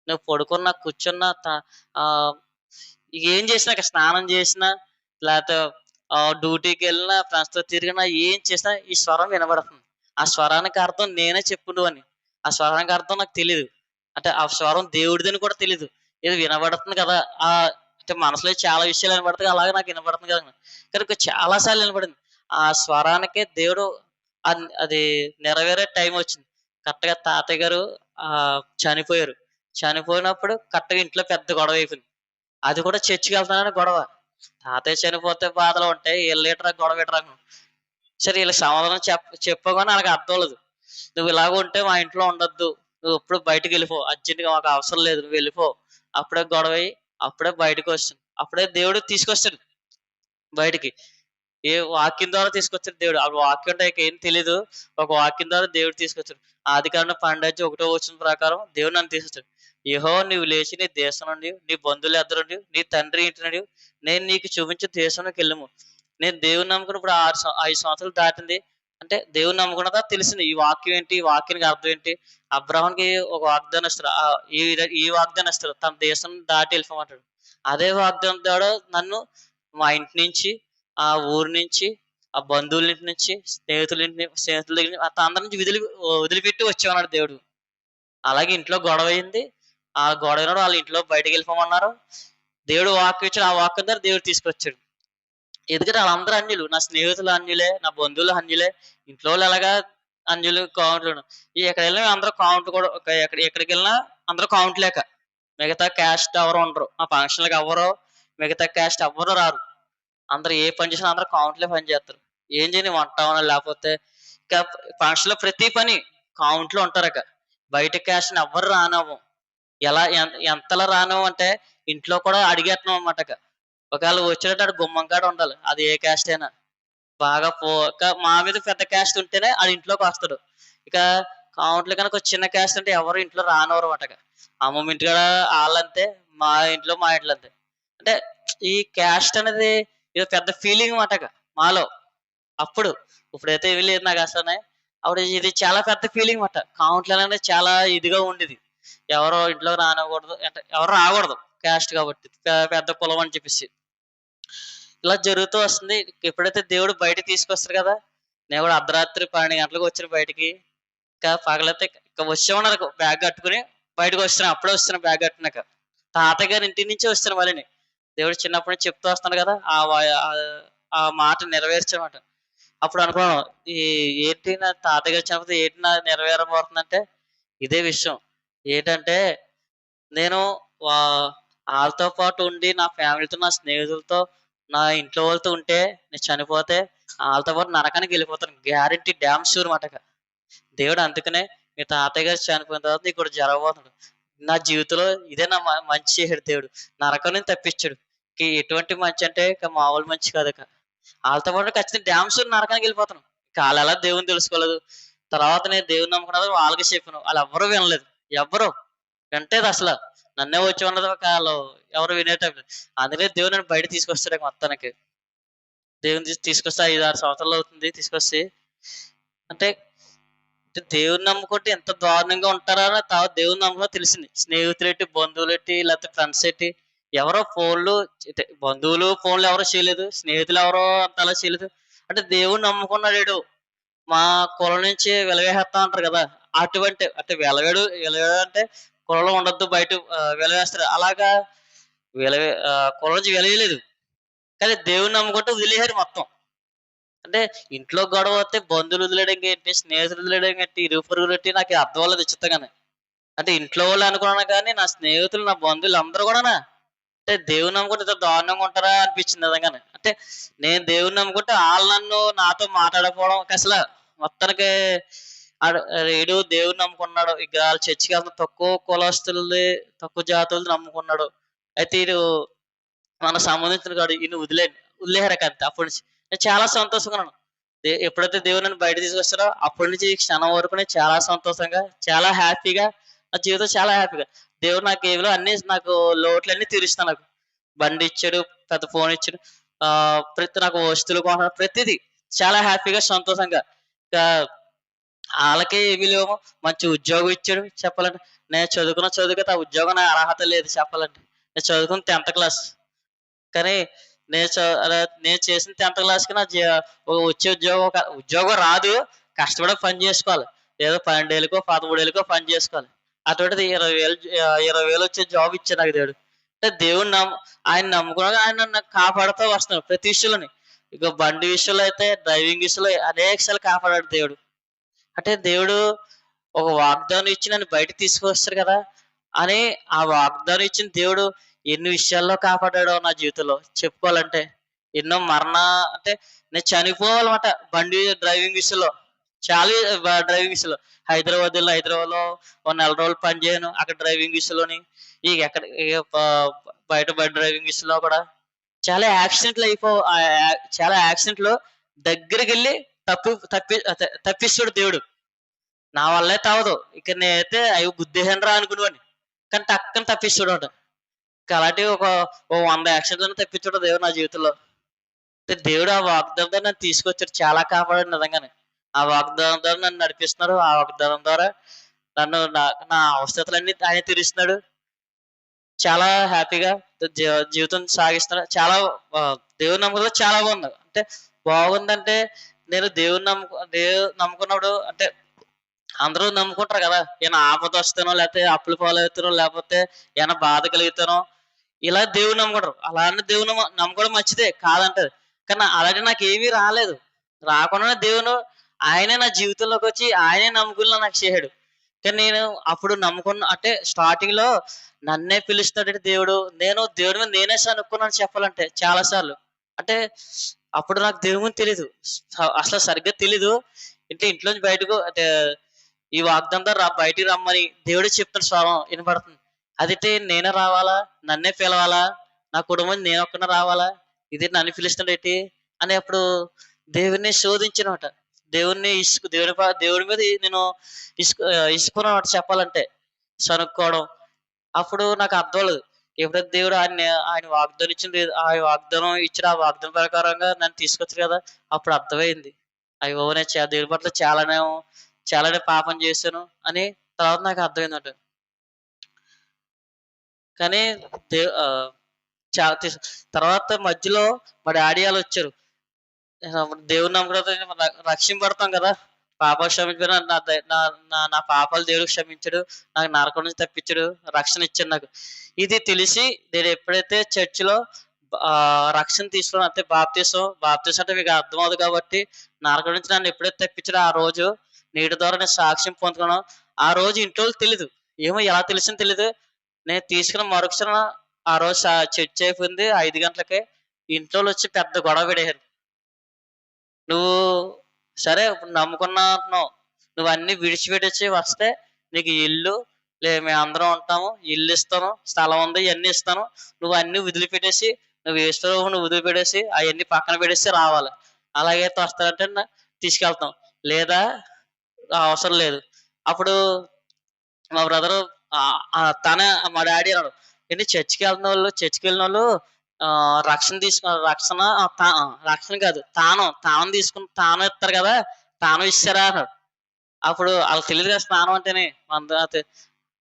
నువ్వు పడుకున్నా, కూర్చున్నా ఆహ్, ఏం చేసినా స్నానం చేసినా, లేతే డ్యూటీకెళ్ళినా, ఫ్రెండ్స్‌తో తిరిగినా, ఏం చేసినా ఈ స్వరం వినబడుతుంది. ఆ స్వరానికి అర్థం నేనే చెప్పుండేవాడిని. ఆ స్వరానికి అర్థం నాకు తెలీదు. అంటే ఆ స్వరం దేవుడిదని కూడా తెలీదు. ఏదో వినబడుతుంది కదా! అంటే మనసులో చాలా విషయాలు వినపడతాయి. అలాగే నాకు వినపడుతుంది కదా! కానీ చాలా సార్లు వినపడింది. ఆ స్వరానికే దేవుడు అది నెరవేరే టైమొచ్చింది. కరెక్ట్‌గా తాతయ్య గారు చనిపోయారు. చనిపోయినప్పుడు కరెక్ట్‌గా ఇంట్లో పెద్ద గొడవ అయిపోయింది. అది కూడా చర్చికెళ్తున్నానని గొడవ. తాతయ్య చనిపోతే బాధలు ఉంటాయి. ఈళ్ళేంట్రా గొడవేంట్రా సరే ఈళ్ళకి సమాధానం చెప్పావు గాని ఆళ్ళకి అర్థం అవ్వలేదు. నువ్వు ఇలాగ ఉంటే మా ఇంట్లో ఉండొద్దు. నువ్వెప్పుడు బయటికెళ్ళిపో. అర్జెంట్‌గా మాకు అవసరం లేదు. నువ్వెళ్ళిపో. అప్పుడే గొడవయ్యి, అప్పుడే బయటకొచ్చాను. అప్పుడే దేవుడు తీసుకొస్తాడు బయటికి. ఏ వాక్యం ద్వారా తీసుకొచ్చాడు దేవుడు. ఆ వాక్యం అంటే ఇక ఏం తెలీదు. ఒక వాక్యం ద్వారా దేవుడు తీసుకొచ్చాడు. ఆదికాండం 12:1 ప్రకారం దేవుడు నన్ను తీసుకొచ్చాడు. యెహోవా నీవు లేచి నీ దేశం నుండి, నీ బంధువుల యొద్ద నుండి, నీ తండ్రి ఇంటి నుండి నేను నీకు చూపించే దేశంలోకెళ్ళుము. నేను దేవుడిని నమ్ముకుని ఇప్పుడు 5 సంవత్సరాలు దాటింది. అంటే దేవుడిని నమ్ముకున్న తర్వాత తెలిసింది. ఈ వాక్యం ఏంటి? ఈ వాక్యానికి అర్థం ఏంటి? అబ్రాహాముకి ఒక వాగ్దానం ఇస్తాడు. ఈ వాగ్దానం ఇస్తాడు. తన దేశం దాటి వెళ్ళిపోమంటాడు. అదే వాగ్దానం ద్వారా నన్ను మా ఇంటి నుంచి ఆ ఊరు నుంచి, ఆ బంధువుల ఇంటి నుంచి, స్నేహితుల దగ్గర నుంచి అందరి నుంచి వదిలిపెట్టి వచ్చామన్నాడు దేవుడు. అలాగే ఇంట్లో గొడవయింది. ఆ గొడవైనప్పుడు వాళ్ళ ఇంట్లో బయటికెళ్ళిపోమన్నారు. దేవుడు వాక్యం ఇచ్చాడు. ఆ వాక్యం ద్వారా దేవుడు తీసుకొచ్చాడు. ఎందుకంటే ఆళ్ళందరూ అన్యులు. నా స్నేహితులు అన్యులే, నా బంధువులు అన్యులే. ఇంట్లో వాళ్ళు ఎలాగా అన్యులు, కాముట్లును. ఎక్కడెళ్ళినా అందరూ కాముట్లు కూడా ఎక్కడికెళ్ళినా అందరూ కాముట్లేక. మిగతా క్యాస్ట్ ఎవరు ఉండరు. మా ఫంక్షన్‌లకి ఎవ్వరు మిగతా క్యాస్ట్ ఎవ్వరు రారు. అందరూ ఏ పని చేసినా అందరూ కాముట్లే పని చేస్తారు. ఏం చేయని వంట అవనా లేకపోతే ఇక ఫంక్షన్‌లో ప్రతి పని కాముట్లు ఉంటారిక. బయట క్యాస్ట్ ఎవ్వరు రానివ్వం. ఎంతలా రానివ్వం అంటే ఇంట్లో కూడా అడిగేస్తున్నాం అనమాట. ఒకవేళ వచ్చేటట్టు ఆడు గుమ్మం కాడ ఉండాలి. అది ఏ క్యాస్ట్ అయినా. బాగా మా మీద పెద్ద క్యాస్ట్ ఉంటేనే ఆడు ఇంట్లోకి వస్తాడు. ఇక కావుంట్లో కనుక ఒక చిన్న క్యాస్ట్ అంటే ఎవరు ఇంట్లో రానివ్వరు అన్నమాట. అమ్మమ్మ ఇంటికాడ ఆళ్ళంతే, మా ఇంట్లో అంతే. అంటే ఈ క్యాస్ట్ అనేది ఇది పెద్ద ఫీలింగ్ అన్నమాట మాలో. అప్పుడు ఇప్పుడైతే ఏమీ లేదు నాకు అసలనే. అప్పుడు ఇది చాలా పెద్ద ఫీలింగ్ మాట. కామెంట్లు అనేది చాలా ఇదిగా ఉండేది. ఎవరో ఇంట్లో రానివ్వకూడదు అంటే ఎవరు రాకూడదు క్యాస్ట్ కాబట్టి. పెద్ద కులం అని చెప్పేసి. ఇలా జరుగుతూ వస్తుంది. ఎప్పుడైతే దేవుడు బయటకి తీసుకొస్తారు కదా! నేను కూడా అర్ధరాత్రి 12 గంటలకు వచ్చాను బయటికి. ఇంకా పగలైతే ఇక వచ్చే ఉన్నారు బ్యాగ్ కట్టుకుని బయటకు వస్తున్నాను. అప్పుడే వస్తున్నాను బ్యాగ్ కట్టినాక. తాతయ్య గారి ఇంటి నుంచే వస్తాను మళ్ళీని. దేవుడు చిన్నప్పటి నుంచి చెప్తూ వస్తాడు కదా! ఆ మాట నెరవేర్చమాట. అప్పుడు అనుకున్నాను, ఈ ఏంటి నా తాతయ్య గారు చనిపోతే ఏంటి నా నెరవేరబోతుందంటే ఇదే విషయం. ఏంటంటే నేను ఆళ్ళతో పాటు ఉండి నా ఫ్యామిలీతో, నా స్నేహితులతో, నా ఇంట్లో వాళ్ళతో ఉంటే నేను చనిపోతే ఆళ్ళతో పాటు నరకానికి వెళ్ళిపోతాను. గ్యారంటీ డామ్ షూర్ మాట. దేవుడు అందుకనే మీ తాతయ్య గారు చనిపోయిన తర్వాత నీకు ఒకటి జరగబోతుంది. నా జీవితంలో ఇదే నా మంచి చేసాడు దేవుడు. నరకం నుంచి తప్పించాడు. ఎటువంటి మంచి అంటే ఇక మామూలు మంచి కాదు ఇక. ఆళ్ళతో పాటు ఖచ్చితంగా డామ్ షూర్ నరకానికి వెళ్ళిపోతాను. ఇక ఆళ్ళెలా దేవుడిని తెలుసుకోలేదు. తర్వాత నేను దేవుడిని నమ్ముకున్నది వాళ్ళకి చెప్పాను. ఆళ్ళెవ్వరూ వినలేదు. ఎవ్వరు వింటలేదు అసల. నన్నే వచ్చి ఉన్నది ఆళ్ళు ఎవరు వినేటప్పుడు. అందుకనే దేవుడు నన్ను బయటకి తీసుకొస్తాడు మొత్తానికి. దేవుడిని తీసుకొస్తే 5, 6 సంవత్సరాలు అవుతుంది తీసుకొచ్చి. అంటే దేవుడిని నమ్ముకుంటే ఎంత దారుణంగా ఉంటారా అని తర్వాత దేవుడిని నమ్మకం తెలిసింది. స్నేహితులేంటి, బంధువులేంటి, లేకపోతే ఫ్రెండ్స్ ఏంటి, ఎవరో ఫోన్లు బంధువులు ఫోన్లు ఎవరో చేయలేదు. స్నేహితులు ఎవరో అంతలా చేయలేదు. అంటే దేవుడిని నమ్ముకున్నాడు. మా కులం నుంచి వెలవేసేస్తా ఉంటారు కదా! అటువంటి అంటే వెలవేయడం అంటే కులంలో ఉండొద్దు బయట వెలవేస్తారు. అలాగా కులం నుంచి వెలవేయలేదు. కానీ దేవుడిని నమ్ముకుంటే వదిలేసారు మొత్తం. అంటే ఇంట్లో గొడవ వస్తే బంధువులు వదిలేయడం ఏంటి, స్నేహితులు వదిలేయడం ఏంటి, ఇరుగు పొరుగులు ఏంటి నాకు అర్థం అవ్వలేదు విచిత్రంగానే. అంటే ఇంట్లో వాళ్ళు అనుకున్నాను కానీ నా స్నేహితులు, నా బంధువులు అందరూ కూడానా అంటే దేవుని నమ్ముకుంటే ఇంత దారుణంగా ఉంటారా అనిపించింది నిజంగానే. అంటే నేను దేవుని నమ్ముకుంటే ఆళ్ళు నాతో మాట్లాడకపోవడం అసలు మొత్తానికి ఈడు దేవుని నమ్ముకున్నాడు. ఇక ఆళ్ళు చర్చికి వెళ్తున్న తక్కువ కులస్తులది, తక్కువ జాతులది నమ్ముకున్నాడు. అయితే ఈడు మనకు సంబంధించిన కాడు ఈయన వదిలేసారు అంతే అప్పటి నుంచి. నేను చాలా సంతోషంగా ఉన్నాను. ఎప్పుడైతే దేవుడు నన్ను బయట తీసుకొస్తాడో అప్పటి నుంచి ఈ క్షణం వరకు నేను చాలా సంతోషంగా, చాలా హ్యాపీగా నా జీవితం చాలా హ్యాపీగా. దేవుడు నాకు ఏమిలో అన్ని నాకు లోట్లన్నీ తీరుస్తున్నాడు నాకు. బండి ఇచ్చాడు, పెద్ద ఫోన్ ఇచ్చాడు. ప్రతి నాకు వస్తువులు కొన్నాడు. ప్రతిదీ చాలా హ్యాపీగా, సంతోషంగా. ఇంకా ఆళ్ళకి ఏమీ లేవు. మంచి ఉద్యోగం ఇచ్చాడు చెప్పాలంటే. నేను చదువుకున్న చదువుకి ఆ ఉద్యోగం నాకు అర్హత లేదు చెప్పాలంటే. నేను చదువుకుంది 10th క్లాస్. కానీ నేను చేసిన 10th క్లాస్‌కి వచ్చే ఉద్యోగం రాదు. కష్టపడి పని చేసుకోవాలి. ఏదో 12,000కో, 13,000కో పని చేసుకోవాలి. అటువంటిది 20,000 వచ్చే జాబ్ ఇచ్చాడు నాకు దేవుడు. అంటే ఆయన నమ్ముకున్నాక ఆయన నన్ను కాపాడుతూ వస్తున్నాడు ప్రతి విషయంలోని. ఇక బండి విషయంలో అయితే డ్రైవింగ్ విషయంలో అనేక సార్లు కాపాడాడు దేవుడు. అంటే దేవుడు ఒక వాగ్దానం ఇచ్చి నన్ను బయటకి తీసుకొస్తాడు కదా! అని ఆ వాగ్దానం ఇచ్చిన దేవుడు ఎన్ని విషయాల్లో కాపాడాడో నా జీవితంలో చెప్పుకోవాలంటే. ఎన్నో అంటే నేను చనిపోవాలన్నమాట బండి డ్రైవింగ్ విషయంలో. చాలా డ్రైవింగ్ విషయంలో. హైదరాబాద్‌లో ఓ నెల రోజులు పని చేయను. అక్కడ డ్రైవింగ్ విషయంలోని బయట డ్రైవింగ్ విషయంలో కూడా చాలా యాక్సిడెంట్‌లో దగ్గరికెళ్ళి తప్పిస్తాడు దేవుడు. నా వల్ల అయితే అవ్వదు. ఇక నేనైతే అయ్యో గుద్దేసానురా అనుకునేవాడిని. కానీ టక్కన తప్పిస్తాడట. అలాంటివి ఓ 100 యాక్సిడెంట్లను తప్పించాడు దేవుడు నా జీవితంలో. దేవుడు ఆ వాగ్దానం నన్ను తీసుకొచ్చాడు. చాలా కాపాడాడు నిజంగానే. ఆ వాగ్దానం ద్వారా నన్ను నడిపిస్తున్నాడు. ఆ వాగ్దానం ద్వారా నన్ను నా అవసరతలన్నీ ఆయన తీరుస్తున్నాడు. చాలా హ్యాపీగా జీవితం సాగిస్తున్నాడు. చాలా దేవుని నమ్మకంలో చాలా బాగుంది. అంటే బాగుందంటే నేను దేవుని నమ్ముకున్నప్పుడు అంటే అందరూ నమ్ముకుంటారు కదా! ఏమైనా ఆపద వస్తేనో, లేకపోతే అప్పుల పాలవుతానో, లేకపోతే ఏమైనా బాధ కలిగితేనో ఇలా దేవుడిని నమ్ముకుంటారు. అలా అని దేవుడిని నమ్ముకోవడం మంచిదే కాదంటలేదు. కానీ అలాంటివి నాకేమీ రాలేదు. రాకుండానే దేవుడు ఆయనే నా జీవితంలోకి వచ్చి ఆయనే నమ్ముకునేలా నాకు చేసాడు. కానీ నేను అప్పుడు అంటే స్టార్టింగ్‌లో నన్నే పిలుస్తాడంటే దేవుడు. నేను దేవుడి మీద నేనే సనుక్కున్నాను చెప్పాలంటే చాలా సార్లు. అంటే అప్పుడు నాకు దేవుని గురించి తెలీదు. అసలు సరిగ్గా తెలీదు. ఇంట్లోంచి బయటకు అంటే ఈ వాగ్దానం బయటికి రమ్మని దేవుడు చెప్తున్న స్వరం వినపడుతుంది. అదితే నేనే రావాలా, నన్నే పిలవాలా, నా కుటుంబం నేను ఒక్కనే రావాలా, ఇది నన్ను పిలుస్తున్నాడేంటి అని అప్పుడు దేవుడిని శోధించినమాట. దేవుడి మీద నేను ఇసుకున్నమాట చెప్పాలంటే, సనుక్కోవడం. అప్పుడు నాకు అర్థం లేదు. ఎప్పుడైతే దేవుడు ఆయన వాగ్దానం ఇచ్చింది, ఆ వాగ్దానం ప్రకారంగా నన్ను తీసుకొచ్చారు కదా, అప్పుడు అర్థమైంది. అయ్యో నేను దేవుడి పట్ల చాలానే పాపం చేశాను అని తర్వాత నాకు అర్థమైందట. కానీ దే ఆ, చాలా తర్వాత మధ్యలో మా డాడీ వాళ్ళు వచ్చారు. దేవుని నమ్మకం రక్షింపడతాం కదా, పాపాలు క్షమించడం నా పాపాలు దేవుడు క్షమించడు, నాకు నరకం నుంచి తప్పించడు, రక్షణ ఇచ్చాడు నాకు. ఇది తెలిసి నేను ఎప్పుడైతే చర్చిలో రక్షణ తీసుకున్నాను, అంటే బాప్తీసం అంటే మీకు అర్థమవుతుంది కాబట్టి, నరకం నుంచి నన్ను ఎప్పుడైతే తప్పించాడో ఆ రోజు నీటి ద్వారా నేను సాక్ష్యం పొందుకున్నాను. ఆ రోజు ఇంట్లో తెలీదు, ఏమో ఎలా తెలిసింది తెలీదు. నేను తీసుకున్న మరుక్షణ ఆ రోజు చర్చ్ అయిపోయింది 5 గంటలకే. ఇంట్లో వచ్చి పెద్ద గొడవ పెడేశారు. నువ్వు సరే ఇప్పుడు నమ్ముకున్నా అంటున్నావు, నువ్వు అన్ని విడిచిపెట్టేసి వస్తే నీకు ఇల్లు మేము అందరం ఉంటాము, ఇల్లు ఇస్తాను, స్థలం ఉంది, ఇవన్నీ ఇస్తాను. నువ్వు అన్ని వదిలిపెట్టేసి, నువ్వు నువ్వు వదిలిపెట్టేసి అవన్నీ పక్కన పెట్టేసి రావాలి. అలాగైతే వస్తానంటే తీసుకెళ్తాం, లేదా అవసరం లేదు. అప్పుడు మా బ్రదరు తనే మా డాడీ అన్నాడు, ఏంటి చర్చికి వెళ్ళిన వాళ్ళు రక్షణ కాదు, తానం ఇస్తారు కదా, తానం ఇస్తారా అన్నాడు. అప్పుడు వాళ్ళకి తెలియదు కదా స్నానం అంటేనే.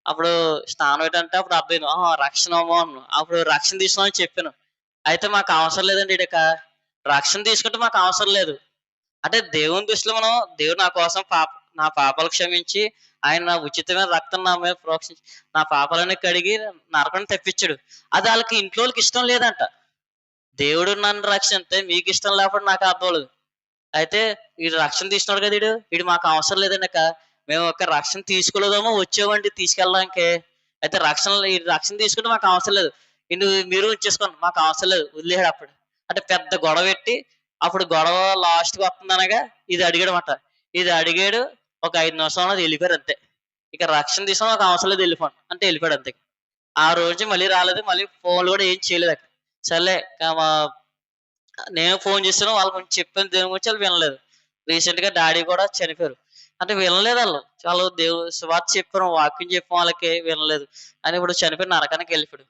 అప్పుడు స్నానం ఏంటంటే అప్పుడు అర్థమైంది, రక్షణ అన్నాను. అప్పుడు రక్షణ తీసుకోమని చెప్పాను. అయితే మాకు అవసరం లేదండి, రక్షణ తీసుకుంటే మాకు అవసరం లేదు. అంటే దేవుని దృష్టిలో దేవుడు నా పాపాలు క్షమించి ఆయన నా ఉచితమైన రక్తం నా మీద ప్రోక్షించి నా పాపాలని కడిగి నరకాన్ని తెప్పించాడు. అది వాళ్ళకి ఇంట్లో వాళ్ళకి ఇష్టం లేదంట. దేవుడు నన్ను రక్షిస్తే మీకు ఇష్టం లేకపోతే నాకు అర్థం లేదు. అయితే వీడు రక్షణ తీసుకున్నాడు కదా, వీడు మాకు అవసరం లేదండి, మేము ఒక రక్షణ తీసుకోలేదేమో వచ్చేవండి తీసుకెళ్ళడానికి. అయితే రక్షణ తీసుకుంటే మాకు అవసరం లేదు, మీరు ఉంచేసుకోండి, మాకు అవసరం లేదు వదిలేడు. అప్పుడు అంటే పెద్ద గొడవ పెట్టి, అప్పుడు గొడవ లాస్ట్కి వస్తుంది అనగా ఇది అడిగాడు మాట. ఇది అడిగాడు, ఒక 5 నిమిషాలు అది వెళ్ళిపోయారు అంతే. ఇక రక్షణ తీసుకుని మాకు అవసరం లేదు, వెళ్ళిపోండి అంటే వెళ్ళిపోయాడు అంతే. ఆ రోజు మళ్ళీ రాలేదు, మళ్ళీ ఫోన్లు కూడా ఏం చేయలేదు అక్కడ. సర్లే నేను ఫోన్ చేస్తాను, వాళ్ళు కొంచెం చెప్పాను దేవుని గురించి, వాళ్ళు వినలేదు. రీసెంట్ గా డాడీ కూడా చనిపోయారు, అంటే వినలేదు. వాళ్ళు దేవుడు సువార్త చెప్పారు, వాక్యం చెప్పిన వాళ్ళకి వినలేదు అని ఇప్పుడు చనిపోయి నరకానికి వెళ్ళిపోయాడు.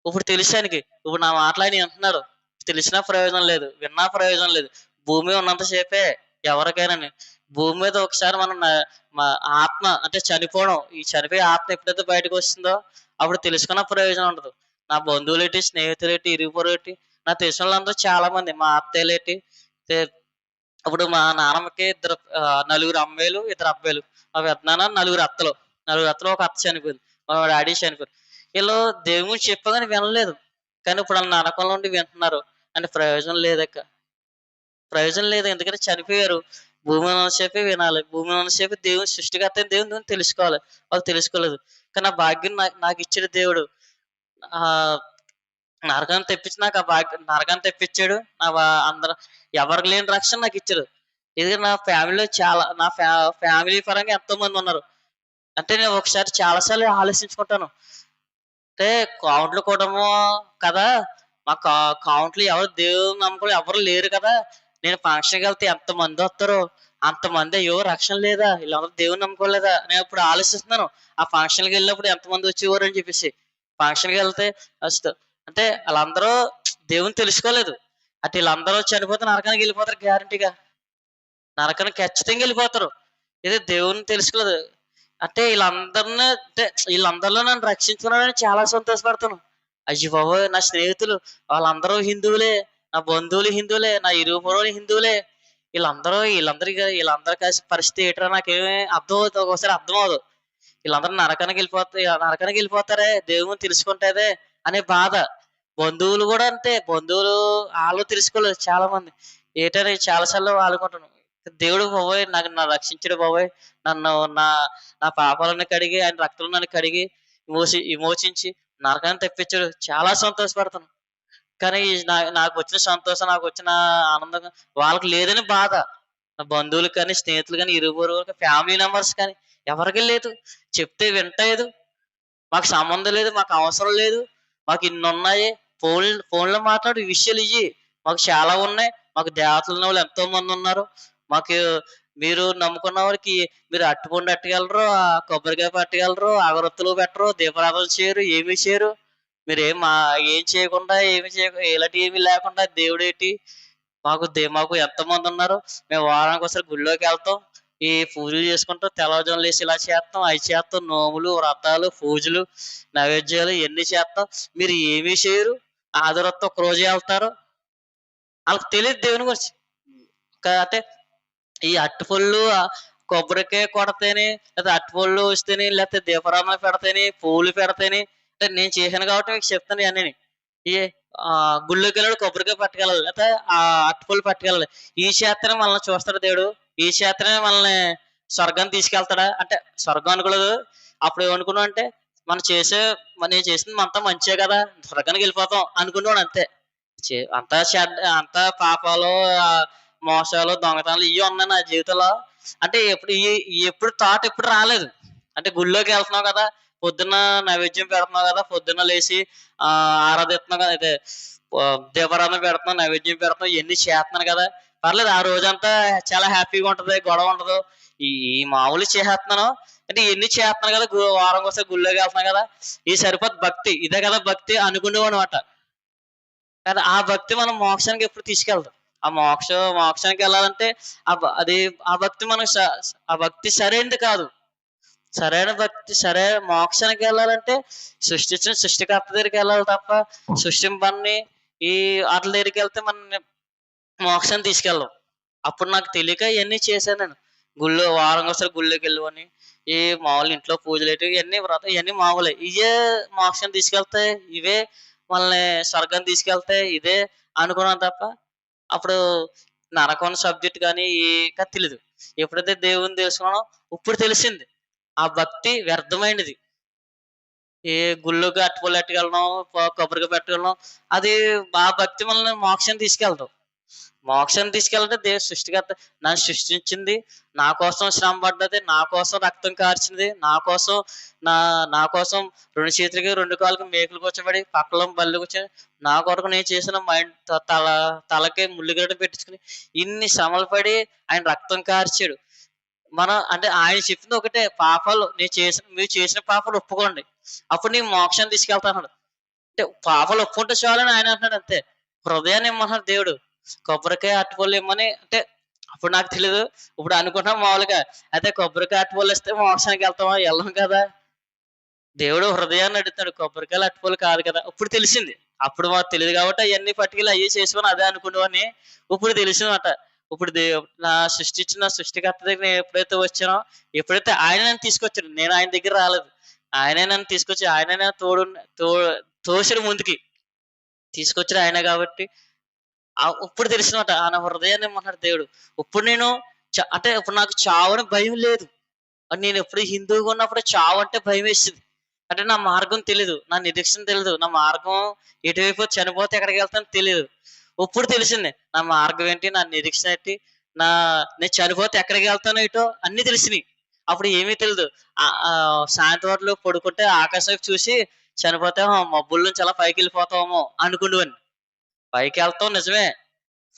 ఇప్పుడు తెలిసానికి, ఇప్పుడు నా మాటలు ఆయన వింటున్నారు, తెలిసినా ప్రయోజనం లేదు, విన్నా ప్రయోజనం లేదు. భూమి ఉన్నంతసేపే ఎవరికైనా. భూమి మీద ఒకసారి మా ఆత్మ అంటే చనిపోవడం, ఈ చనిపోయే ఆత్మ ఎప్పుడైతే బయటకు వస్తుందో అప్పుడు తెలుసుకున్న ప్రయోజనం ఉండదు. నా బంధువులేటి, స్నేహితులేటి, ఇరుగు పొరుగేటి, నా తెలిసిన వాళ్ళందరూ చాలా మంది, మా అత్తయ్యలేటి. అప్పుడు మా నాన్నమ్మకి నలుగురు అమ్మాయిలు, 2 అబ్బాయిలు. మా పెద్దనాన్న నలుగురు అత్తలు, ఒక అత్త చనిపోయింది, మా డాడీ చనిపోయారు. వీళ్ళు దేవుని చెప్పగానే వినలేదు, కానీ ఇప్పుడు వాళ్ళు నరకంలో ఉండి వింటున్నారు. అంటే ప్రయోజనం లేదు, ఎందుకంటే చనిపోయారు. భూమి ఉన్నసేపే వినాలి, భూమి ఉన్నసేపే దేవుని సృష్టికర్త దేవుని తెలుసుకోవాలి. వాళ్ళు తెలుసుకోలేదు. కానీ ఆ భాగ్యం నాకు ఇచ్చిన దేవుడు ఆ నరకాన్ని తెప్పించి నాకు నరకాన్ని తెప్పించాడు. అందరూ ఎవరికి లేని రక్షణ నాకు ఇచ్చాడు. ఇది నా ఫ్యామిలీలో నా ఫ్యామిలీ పరంగా ఎంతో మంది ఉన్నారు. అంటే నేను ఒకసారి చాలాసార్లు ఆలోచించుకుంటాను, అంటే కౌంట్లు కూడము కదా, మా కౌంట్లు ఎవరు దేవుని నమ్మకం ఎవరు లేరు కదా, నేను ఫంక్షన్కి వెళ్తే ఎంతమంది వస్తారో, అంతమంది అయ్యో రక్షణ లేదా, వీళ్ళందరూ దేవుని నమ్ముకోలేదా, నేను ఇప్పుడు ఆలోచిస్తున్నాను. ఆ ఫంక్షన్కి వెళ్ళినప్పుడు ఎంతమంది వచ్చేవారు అని చెప్పేసి. ఫంక్షన్కి వెళ్తే అంటే వాళ్ళందరూ దేవుని తెలుసుకోలేదు. అంటే వీళ్ళందరూ చనిపోతే నరకానికి వెళ్ళిపోతారు, గ్యారంటీగా నరకానికి ఖచ్చితంగా వెళ్ళిపోతారు. ఇది దేవుని తెలుసుకోలేదు. అంటే వీళ్ళందరిలో నన్ను రక్షించుకున్నాడని చాలా సంతోషపడతాను. అయ్యో బాబోయ్, నా స్నేహితులు వాళ్ళందరూ హిందువులే, నా బంధువులు హిందువులే, నా ఇరుగు పొరుగులు హిందువులే. వీళ్ళందరూ కలిసి పరిస్థితి ఏంటో నాకేమీ అర్థం అవుతుంది, ఒకసారి అర్థం అవదు. వీళ్ళందరూ నరకానికి వెళ్ళిపోతారే దేవుని తెలుసుకుంటేదే అనే బాధ. బంధువులు కూడా అంతే, బంధువులు వాళ్ళు తెలుసుకోలేదు చాలా మంది. ఏంటని చాలాసార్లు అనుకుంటాను, దేవుడు బాబోయ్ నన్ను రక్షించడు బాబోయ్, నన్ను నా నా పాపాలను కడిగి ఆయన రక్తంలో నన్ను కడిగి విమోచించి నరకాన్ని తెప్పించాడు, చాలా సంతోషపడతాను. కానీ నాకు వచ్చిన సంతోషం, నాకు వచ్చిన ఆనందం వాళ్ళకి లేదని బాధ. నా బంధువులకు కానీ, స్నేహితులు కానీ, ఇరుగు పొరుగు, ఫ్యామిలీ మెంబర్స్ కానీ ఎవరికి లేదు. చెప్తే వింటలేదు. మాకు సంబంధం లేదు, మాకు అవసరం లేదు, మాకు ఇన్ని ఉన్నాయి, ఫోన్లో మాట్లాడు, ఈ విషయాలు ఇయ్యి, మాకు చాలా ఉన్నాయి, మాకు దేవతలు ఉన్న వాళ్ళు ఎంతో మంది ఉన్నారు, మాకు మీరు నమ్ముకున్న వారికి మీరు అట్టుపండు అట్టగలరు, ఆ కొబ్బరికాయ పట్టగలరు, అగరొత్తులు పెట్టరు, దీపారాధన చేయరు, ఏమీ చేయరు, మీరు ఏం చేయకుండా ఇలాంటి ఏమీ లేకుండా దేవుడేటి, మాకు ఎంతమంది ఉన్నారు, మేము వారానికి ఒకసారి గుళ్ళోకి వెళ్తాం, ఈ పూజలు చేసుకుంటాం, తెల్లవారుజామున లేసి ఇలా చేస్తాం, అవి చేస్తాం, నోములు, వ్రతాలు, పూజలు, నైవేద్యాలు ఇవన్నీ చేస్తాం, మీరు ఏమీ చేయరు, ఆదివారం ఒక రోజే వెళ్తారు. వాళ్ళకి తెలియదు దేవుని గురించి. అంటే ఈ అరటిపళ్ళు, కొబ్బరికాయ కొడితేనే, లేకపోతే అరటిపళ్ళు వస్తేనే, లేకపోతే దీపారాధన పెడితేనే, పూలు పెడితేనే, అంటే నేను చేశాను కాబట్టి మీకు చెప్తాను ఇవన్నీ. ఈ గుళ్ళోకి వెళ్ళాడు కొబ్బరికాయ పట్టుకెళ్ళాలి, లేకపోతే ఆ అరటిపళ్ళు పట్టుకెళ్ళాలి. ఈ చేతనే మనల్ని చూస్తాడు దేవుడు, ఈ చేతనే మనల్ని స్వర్గాన్ని తీసుకెళ్తాడా అంటే స్వర్గం అనుకోలేదు. అప్పుడు ఏమనుకున్నాం అంటే నేను చేసింది అంతా మంచిదే కదా, స్వర్గానికి వెళ్ళిపోతాం అనుకున్నాడు అంతే. అంతా పాపాలు, మోసాలు, దొంగతనాలు ఇవి ఉన్నాయి నా జీవితంలో. అంటే ఎప్పుడు థాట్ ఎప్పుడు రాలేదు. అంటే గుళ్ళోకి వెళ్తున్నావు కదా, పొద్దున్న నైవేద్యం పెడుతున్నావు కదా, పొద్దున్న లేచి ఆరాధిస్తున్నావు కదా, అయితే దీపారాధన పెడుతున్నావు, నైవేద్యం పెడుతున్నావు, ఇవన్నీ చేస్తున్నాను కదా, పర్లేదు, ఆ రోజంతా చాలా హ్యాపీగా ఉంటది, గొడవ ఉండదు. ఈ ఈ మామూలు చేసేస్తున్నాను అంటే ఇవన్నీ చేస్తున్నాను కదా, వారం కోసం గుళ్ళోకి వెళ్తున్నాను కదా, ఈ సరిపోద్ది భక్తి, ఇదే కదా భక్తి అనుకునేవాడు అనమాట. కానీ ఆ భక్తి మనం మోక్షానికి ఎప్పుడు తీసుకెళ్తాం. ఆ మోక్షానికి వెళ్ళాలంటే ఆ భక్తి ఆ భక్తి సరైనది కాదు. సరైన భక్తి మోక్షానికి వెళ్ళాలంటే సృష్టించిన సృష్టికర్త దగ్గరికి వెళ్ళాలి తప్ప, సృష్టింపన్ని ఈ వాటి దగ్గరికి వెళ్తే మన మోక్షాన్ని తీసుకెళ్ళాం. అప్పుడు నాకు తెలియక ఇవన్నీ చేశాను నేను. వారం ఒకసారి గుళ్ళోకి వెళ్ళువని, ఈ మామూలు ఇంట్లో పూజలు ఇవన్నీ వ్రతం ఇవన్నీ మామూలే. ఇవే మోక్షాన్ని తీసుకెళ్తాయి, ఇవే మనల్ని స్వర్గం తీసుకెళ్తాయి, ఇదే అనుకున్నాను తప్ప అప్పుడు నరకం సబ్జెక్ట్ కానీ తెలీదు. ఎప్పుడైతే దేవుని తెలుసుకున్నానో ఇప్పుడు తెలిసింది ఆ భక్తి వ్యర్థమైనది. ఏ గుళ్ళోకి అరటిపళ్ళు ఎట్టుకెళ్ళడం, కొబ్బరికాయ పెట్టగలను, అది ఆ భక్తి మనల్ని మోక్షాన్ని తీసుకెళ్తాం. మోక్షాన్ని తీసుకెళ్ళాలంటే దేవుడు సృష్టికర్త నన్ను సృష్టించింది, నా కోసం శ్రమ పడ్డది, నా కోసం రక్తం కార్చింది, నా కోసం 2 చేతులకి 2 కాళ్ళకి మేకులు కూర్చోబడి పక్కలో బల్లి కూర్చొని నా కొరకు నేను చేసిన తలకి ముళ్ళుగడ్డ పెట్టించుకుని ఇన్ని శ్రమలు పడి ఆయన రక్తం కార్చాడు. అంటే ఆయన చెప్పింది ఒకటే, మీరు చేసిన పాపాలు ఒప్పుకోండి, అప్పుడు నేను మోక్షాన్ని తీసుకెళ్తాను. అంటే పాపాలు ఒప్పుకుంటే చాలని ఆయన అంటున్నాడు అంతే. హృదయాన్ని ఇమ్మన్నాడు దేవుడు. కొబ్బరికాయ అరటిపళ్ళు ఇమ్మని అంటే అప్పుడు నాకు తెలియదు. ఇప్పుడు అనుకుంటున్నాం మామూలుగా, అయితే కొబ్బరికాయ అరటిపళ్ళు ఇస్తే మోక్షానికి వెళ్తామా, వెళ్ళం కదా. దేవుడు హృదయాన్ని అడుగుతాడు, కొబ్బరికాయలు అరటిపళ్ళు కాదు కదా. ఇప్పుడు తెలిసింది. అప్పుడు మాకు తెలియదు కాబట్టి అవన్నీ పట్టుకెళ్ళి అయ్యి చేసుకొని అదే అనుకునేవాడిని. ఇప్పుడు తెలిసిందన్నమాట. ఇప్పుడు నా సృష్టించిన సృష్టికర్త దగ్గర నేను ఎప్పుడైతే వచ్చానో, ఎప్పుడైతే ఆయన నన్ను తీసుకొచ్చాడు, నేను ఆయన దగ్గర రాలేదు, ఆయనే నన్ను తీసుకొచ్చి ఆయనే తోసాడు ముందుకి, తీసుకొచ్చాడు ఆయన కాబట్టి ఇప్పుడు తెలిసినమాట ఆయన హృదయాన్ని ఇమ్మన్నాడు దేవుడు. ఇప్పుడు నేను అంటే ఇప్పుడు నాకు చావని భయం లేదు. నేను ఎప్పుడు హిందువుగా ఉన్నప్పుడు చావు అంటే భయం వేసింది. అంటే నా మార్గం తెలీదు, నా నిరీక్షణ తెలీదు, నా మార్గం ఎటువైపు చనిపోతే ఎక్కడికి వెళ్తానో తెలియదు. ఇప్పుడు తెలిసింది నా మార్గం ఏంటి, నా నిరీక్షణ ఏంటి, నేను చనిపోతే ఎక్కడికి వెళ్తానో ఇటో అన్ని తెలిసినాయి. అప్పుడు ఏమీ తెలియదు. సాయంత్రం పడుకుంటే ఆకాశం చూసి చనిపోతే మబ్బుల నుంచి అలా పైకి వెళ్ళిపోతామో అనుకునేవాడిని. పైకి వెళ్తాం నిజమే.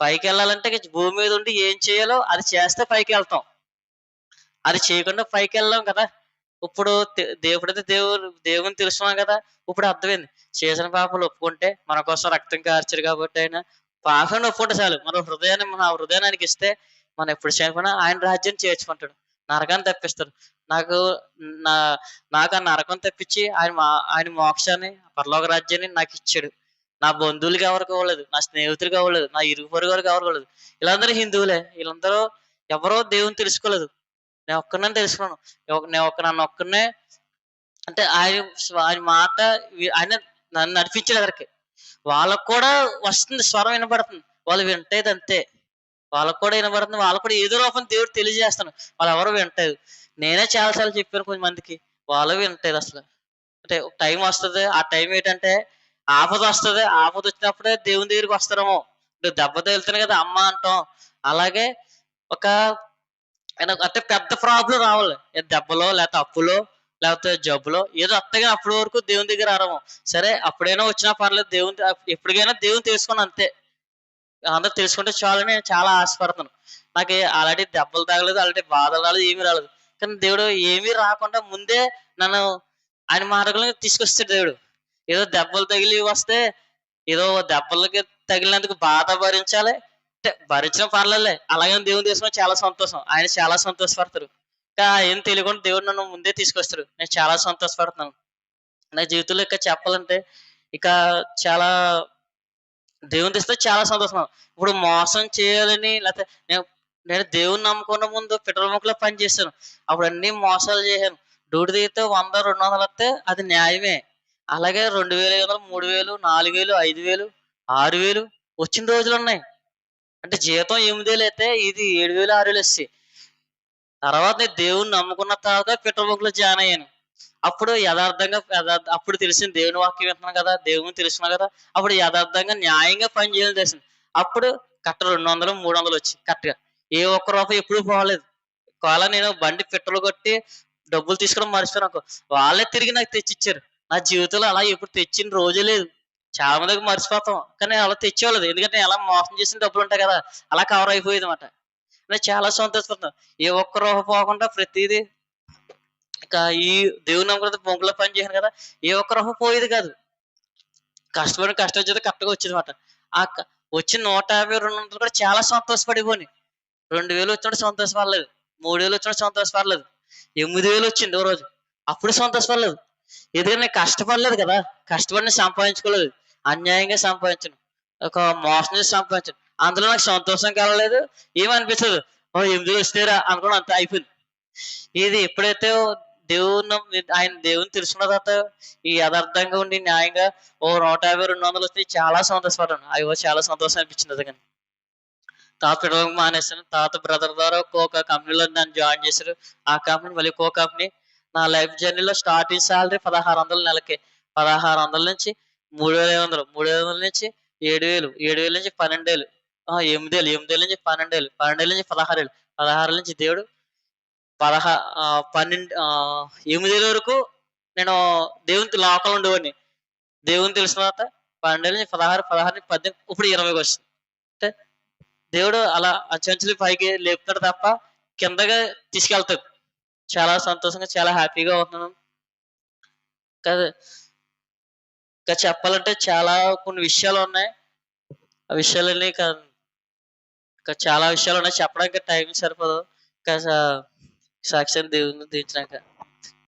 పైకి వెళ్ళాలంటే భూమి మీద ఉండి ఏం చేయాలో అది చేస్తే పైకి వెళ్తాం, అది చేయకుండా పైకి వెళ్ళాం కదా. ఇప్పుడు దేవుని తెలుసుకున్నాం కదా. ఇప్పుడు అర్థమైంది, చేసిన పాపాలు ఒప్పుకుంటే మన కోసం రక్తం కార్చారు కాబట్టి ఆయన పాపాన్ని ఒప్పుకుంటే చాలు. మన హృదయానికి ఇస్తే మనం ఎప్పుడు చేయకుండా ఆయన రాజ్యాన్ని చేర్చుకుంటాడు, నరకాన్ని తప్పిస్తాడు. నాకు ఆ నరకం తప్పించి ఆయన మోక్షాన్ని, పరలోక రాజ్యాన్ని నాకు ఇచ్చాడు. నా బంధువులకి ఎవరికి ఇవ్వలేదు, నా స్నేహితులకి ఇవ్వలేదు, నా ఇరుగు పొరుగు వారికి ఎవరికి ఇవ్వలేదు. వీళ్ళందరూ హిందువులే, వీళ్ళందరూ ఎవరో దేవుని తెలుసుకోలేదు. నేను ఒక్కరినే తెలుసుకున్నాను. నన్ను ఒక్కరినే అంటే ఆయన మాట ఆయన నన్ను నడిపించాడు అక్కడికి. వాళ్ళకు కూడా వస్తుంది, స్వరం వినబడుతుంది, వాళ్ళు వింటేది అంతే. వాళ్ళకు కూడా వినబడుతుంది, వాళ్ళకు కూడా ఏదో రూపం దేవుడు తెలియజేస్తాను, వాళ్ళు ఎవరు వింటలేదు. నేనే చాలాసార్లు చెప్పాను కొంతమందికి, వాళ్ళు వింటలేదు అసలు. అంటే ఒక టైం వస్తుంది, ఆ టైం ఏంటంటే ఆపద వస్తుంది, ఆపద వచ్చినప్పుడే దేవుని దగ్గరికి వస్తారేమో. ఇప్పుడు దెబ్బ తగులుతుంది కదా అమ్మ అంటాం, అలాగే ఒక ఆయన అంటే పెద్ద ప్రాబ్లం రావాలి. దెబ్బలో, లేతే అప్పులో, లేకపోతే జబ్బులో ఏదో వత్తయి గాని అప్పటి వరకు దేవుని దగ్గర అరవం. సరే అప్పుడైనా వచ్చినా పర్లేదు ఎప్పటికైనా దేవుని తెలుసుకోను అంతే. అందరూ తెలుసుకుంటే చాలని నేను చాలా ఆశపడతాను. నాకు అలాంటి దెబ్బలు తగలేదు, అలాంటి బాధలు రాలేదు, ఏమీ రాలేదు. కానీ దేవుడు ఏమీ రాకుండా ముందే నన్ను ఆయన మార్గంలోకి తీసుకొస్తాడు దేవుడు. ఏదో దెబ్బలు తగిలి వస్తే ఏదో దెబ్బలకి తగిలినందుకు బాధ భరించాలి. అంటే భరించిన పర్లేదులే. అలాగని దేవుని తీసుకొని చాలా సంతోషం. ఆయన చాలా సంతోషపడతారు. ఇంకా ఏం తెలియకుండా దేవుడు నన్ను ముందే తీసుకొస్తాడు. నేను చాలా సంతోషపడుతున్నాను. నా జీవితంలో ఇంకా చెప్పాలంటే ఇక చాలా దేవుని తెస్తే చాలా సంతోషం. ఇప్పుడు మోసం చేయాలని లేతే నేను నేను దేవుడిని నమ్ముకున్న ముందు పిట్టలముక్కలో పని చేశాను. అప్పుడు అన్నీ మోసాలు చేశాను. డ్యూటీ దిగితే 100, 200 వస్తే అది న్యాయమే. అలాగే 2500, 3000, 4000, 5000, 6000 వచ్చిన రోజులున్నాయి. అంటే జీతం 8000 అయితే ఇది 7000, 6000 వచ్చేయి. తర్వాత నేను దేవుడిని నమ్ముకున్న తర్వాత పిట్టలముక్కలో జాయిన్ అయ్యాను. అప్పుడు అప్పుడు తెలిసింది దేవుని వాక్యం వింటున్నాను కదా! దేవుని తెలుసుకున్నా కదా! అప్పుడు యథార్థంగా న్యాయంగా పని చేయాలని తెలిసింది. అప్పుడు కరెక్ట్ 200, 300 వచ్చాయి కరెక్ట్‌గా. ఏ ఒక్క రూపాయి ఎప్పుడు పోలేదు. ఒకవేళ నేను బండి పెట్రోల్ కొట్టి డబ్బులు తీసుకోవడం మర్చిపోయాననుకో, వాళ్ళే తిరిగి నాకు తెచ్చిచ్చారు. నా జీవితంలో అలా ఎప్పుడు తెచ్చిన రోజే లేదు. చాలా మందికి మర్చిపోతాం. కానీ అలా తెచ్చేవాళ్ళు. ఎందుకంటే ఎలా మోసం చేసిన డబ్బులుంటాయి కదా! అలా కవర్ అయిపోయేదన్నమాట. నేను చాలా సంతోషపడుతున్నాను. ఏ ఒక్క రూపాయి పోకుండా ప్రతీదీ ఇక ఈ దేవుని నమ్ముకున్న బొంగులో పని చేశాను కదా! ఏ ఒక్క రూపాయి పోయేది కాదు. కష్టపడి కష్టం కరెక్ట్‌గా వచ్చేదన్నమాట. ఆ క వచ్చిన 150, 200 కూడా చాలా సంతోషపడిపోయాను. 2000 వచ్చినప్పుడు సంతోషపడలేదు. 3000 వచ్చినప్పుడు సంతోషపడలేదు. 8000 వచ్చింది ఓ రోజు. అప్పుడు సంతోషపడలేదు. ఎందుకంటే నేను కష్టపడలేదు కదా! కష్టపడి నేను సంపాదించుకోలేదు. అన్యాయంగా సంపాదించాను. ఒక మోసం చేసి సంపాదించాను. అందులో నాకు సంతోషం కలగలేదు. ఏమనిపించలేదు. ఓహ్! 8000 వచ్చినాయిరా అనుకోని అంతే అయిపోయింది. ఇది ఎప్పుడైతే ఆయన దేవుని తెలుసుకున్న తర్వాత ఈ యథార్థంగా ఉండి న్యాయంగా ఓ 150, 200 వచ్చినాయి చాలా సంతోషపడ్డాను. అయ్యో! చాలా సంతోషం అనిపించింది నిజంగానే. తర్వాత పిలవడం మానేసాను. తర్వాత బ్రదర్ ద్వారా ఇంకొక కంపెనీలో నన్ను జాయిన్ చేశారు. ఆ కంపెనీ మళ్ళీ ఇంకో కంపెనీ. నా లైఫ్ జర్నీలో స్టార్టింగ్ సాలరీ 1600 నెలకి. 1600 నుంచి 3500, 3500 నుంచి 7000, 7000 నుంచి 12,000, 8,000, 8,000 నుంచి 12,000, 12,000 నుంచి 16,000, 16 నుంచి దేవుడు 8,000 వరకు నేను దేవునికి లోకంలో ఉండేవాడిని. దేవుని తెలిసిన తర్వాత 12 నుంచి 16, 16 నుంచి 18 ఇప్పుడు 20కి వచ్చింది. అంటే దేవుడు అలా అంచెలంచెలుగా పైకి లేపుతాడు తప్ప కిందగా తీసుకెళ్తాడు. చాలా సంతోషంగా, చాలా హ్యాపీగా ఉంటున్నాను. కాదు ఇంకా చెప్పాలంటే చాలా కొన్ని విషయాలున్నాయి. ఆ విషయాలన్నీ ఇంకా చాలా విషయాలున్నాయి. చెప్పడానికి టైం సరిపోదు. ఇంకా సాక్ష్యం దేవుడిని దించినాక.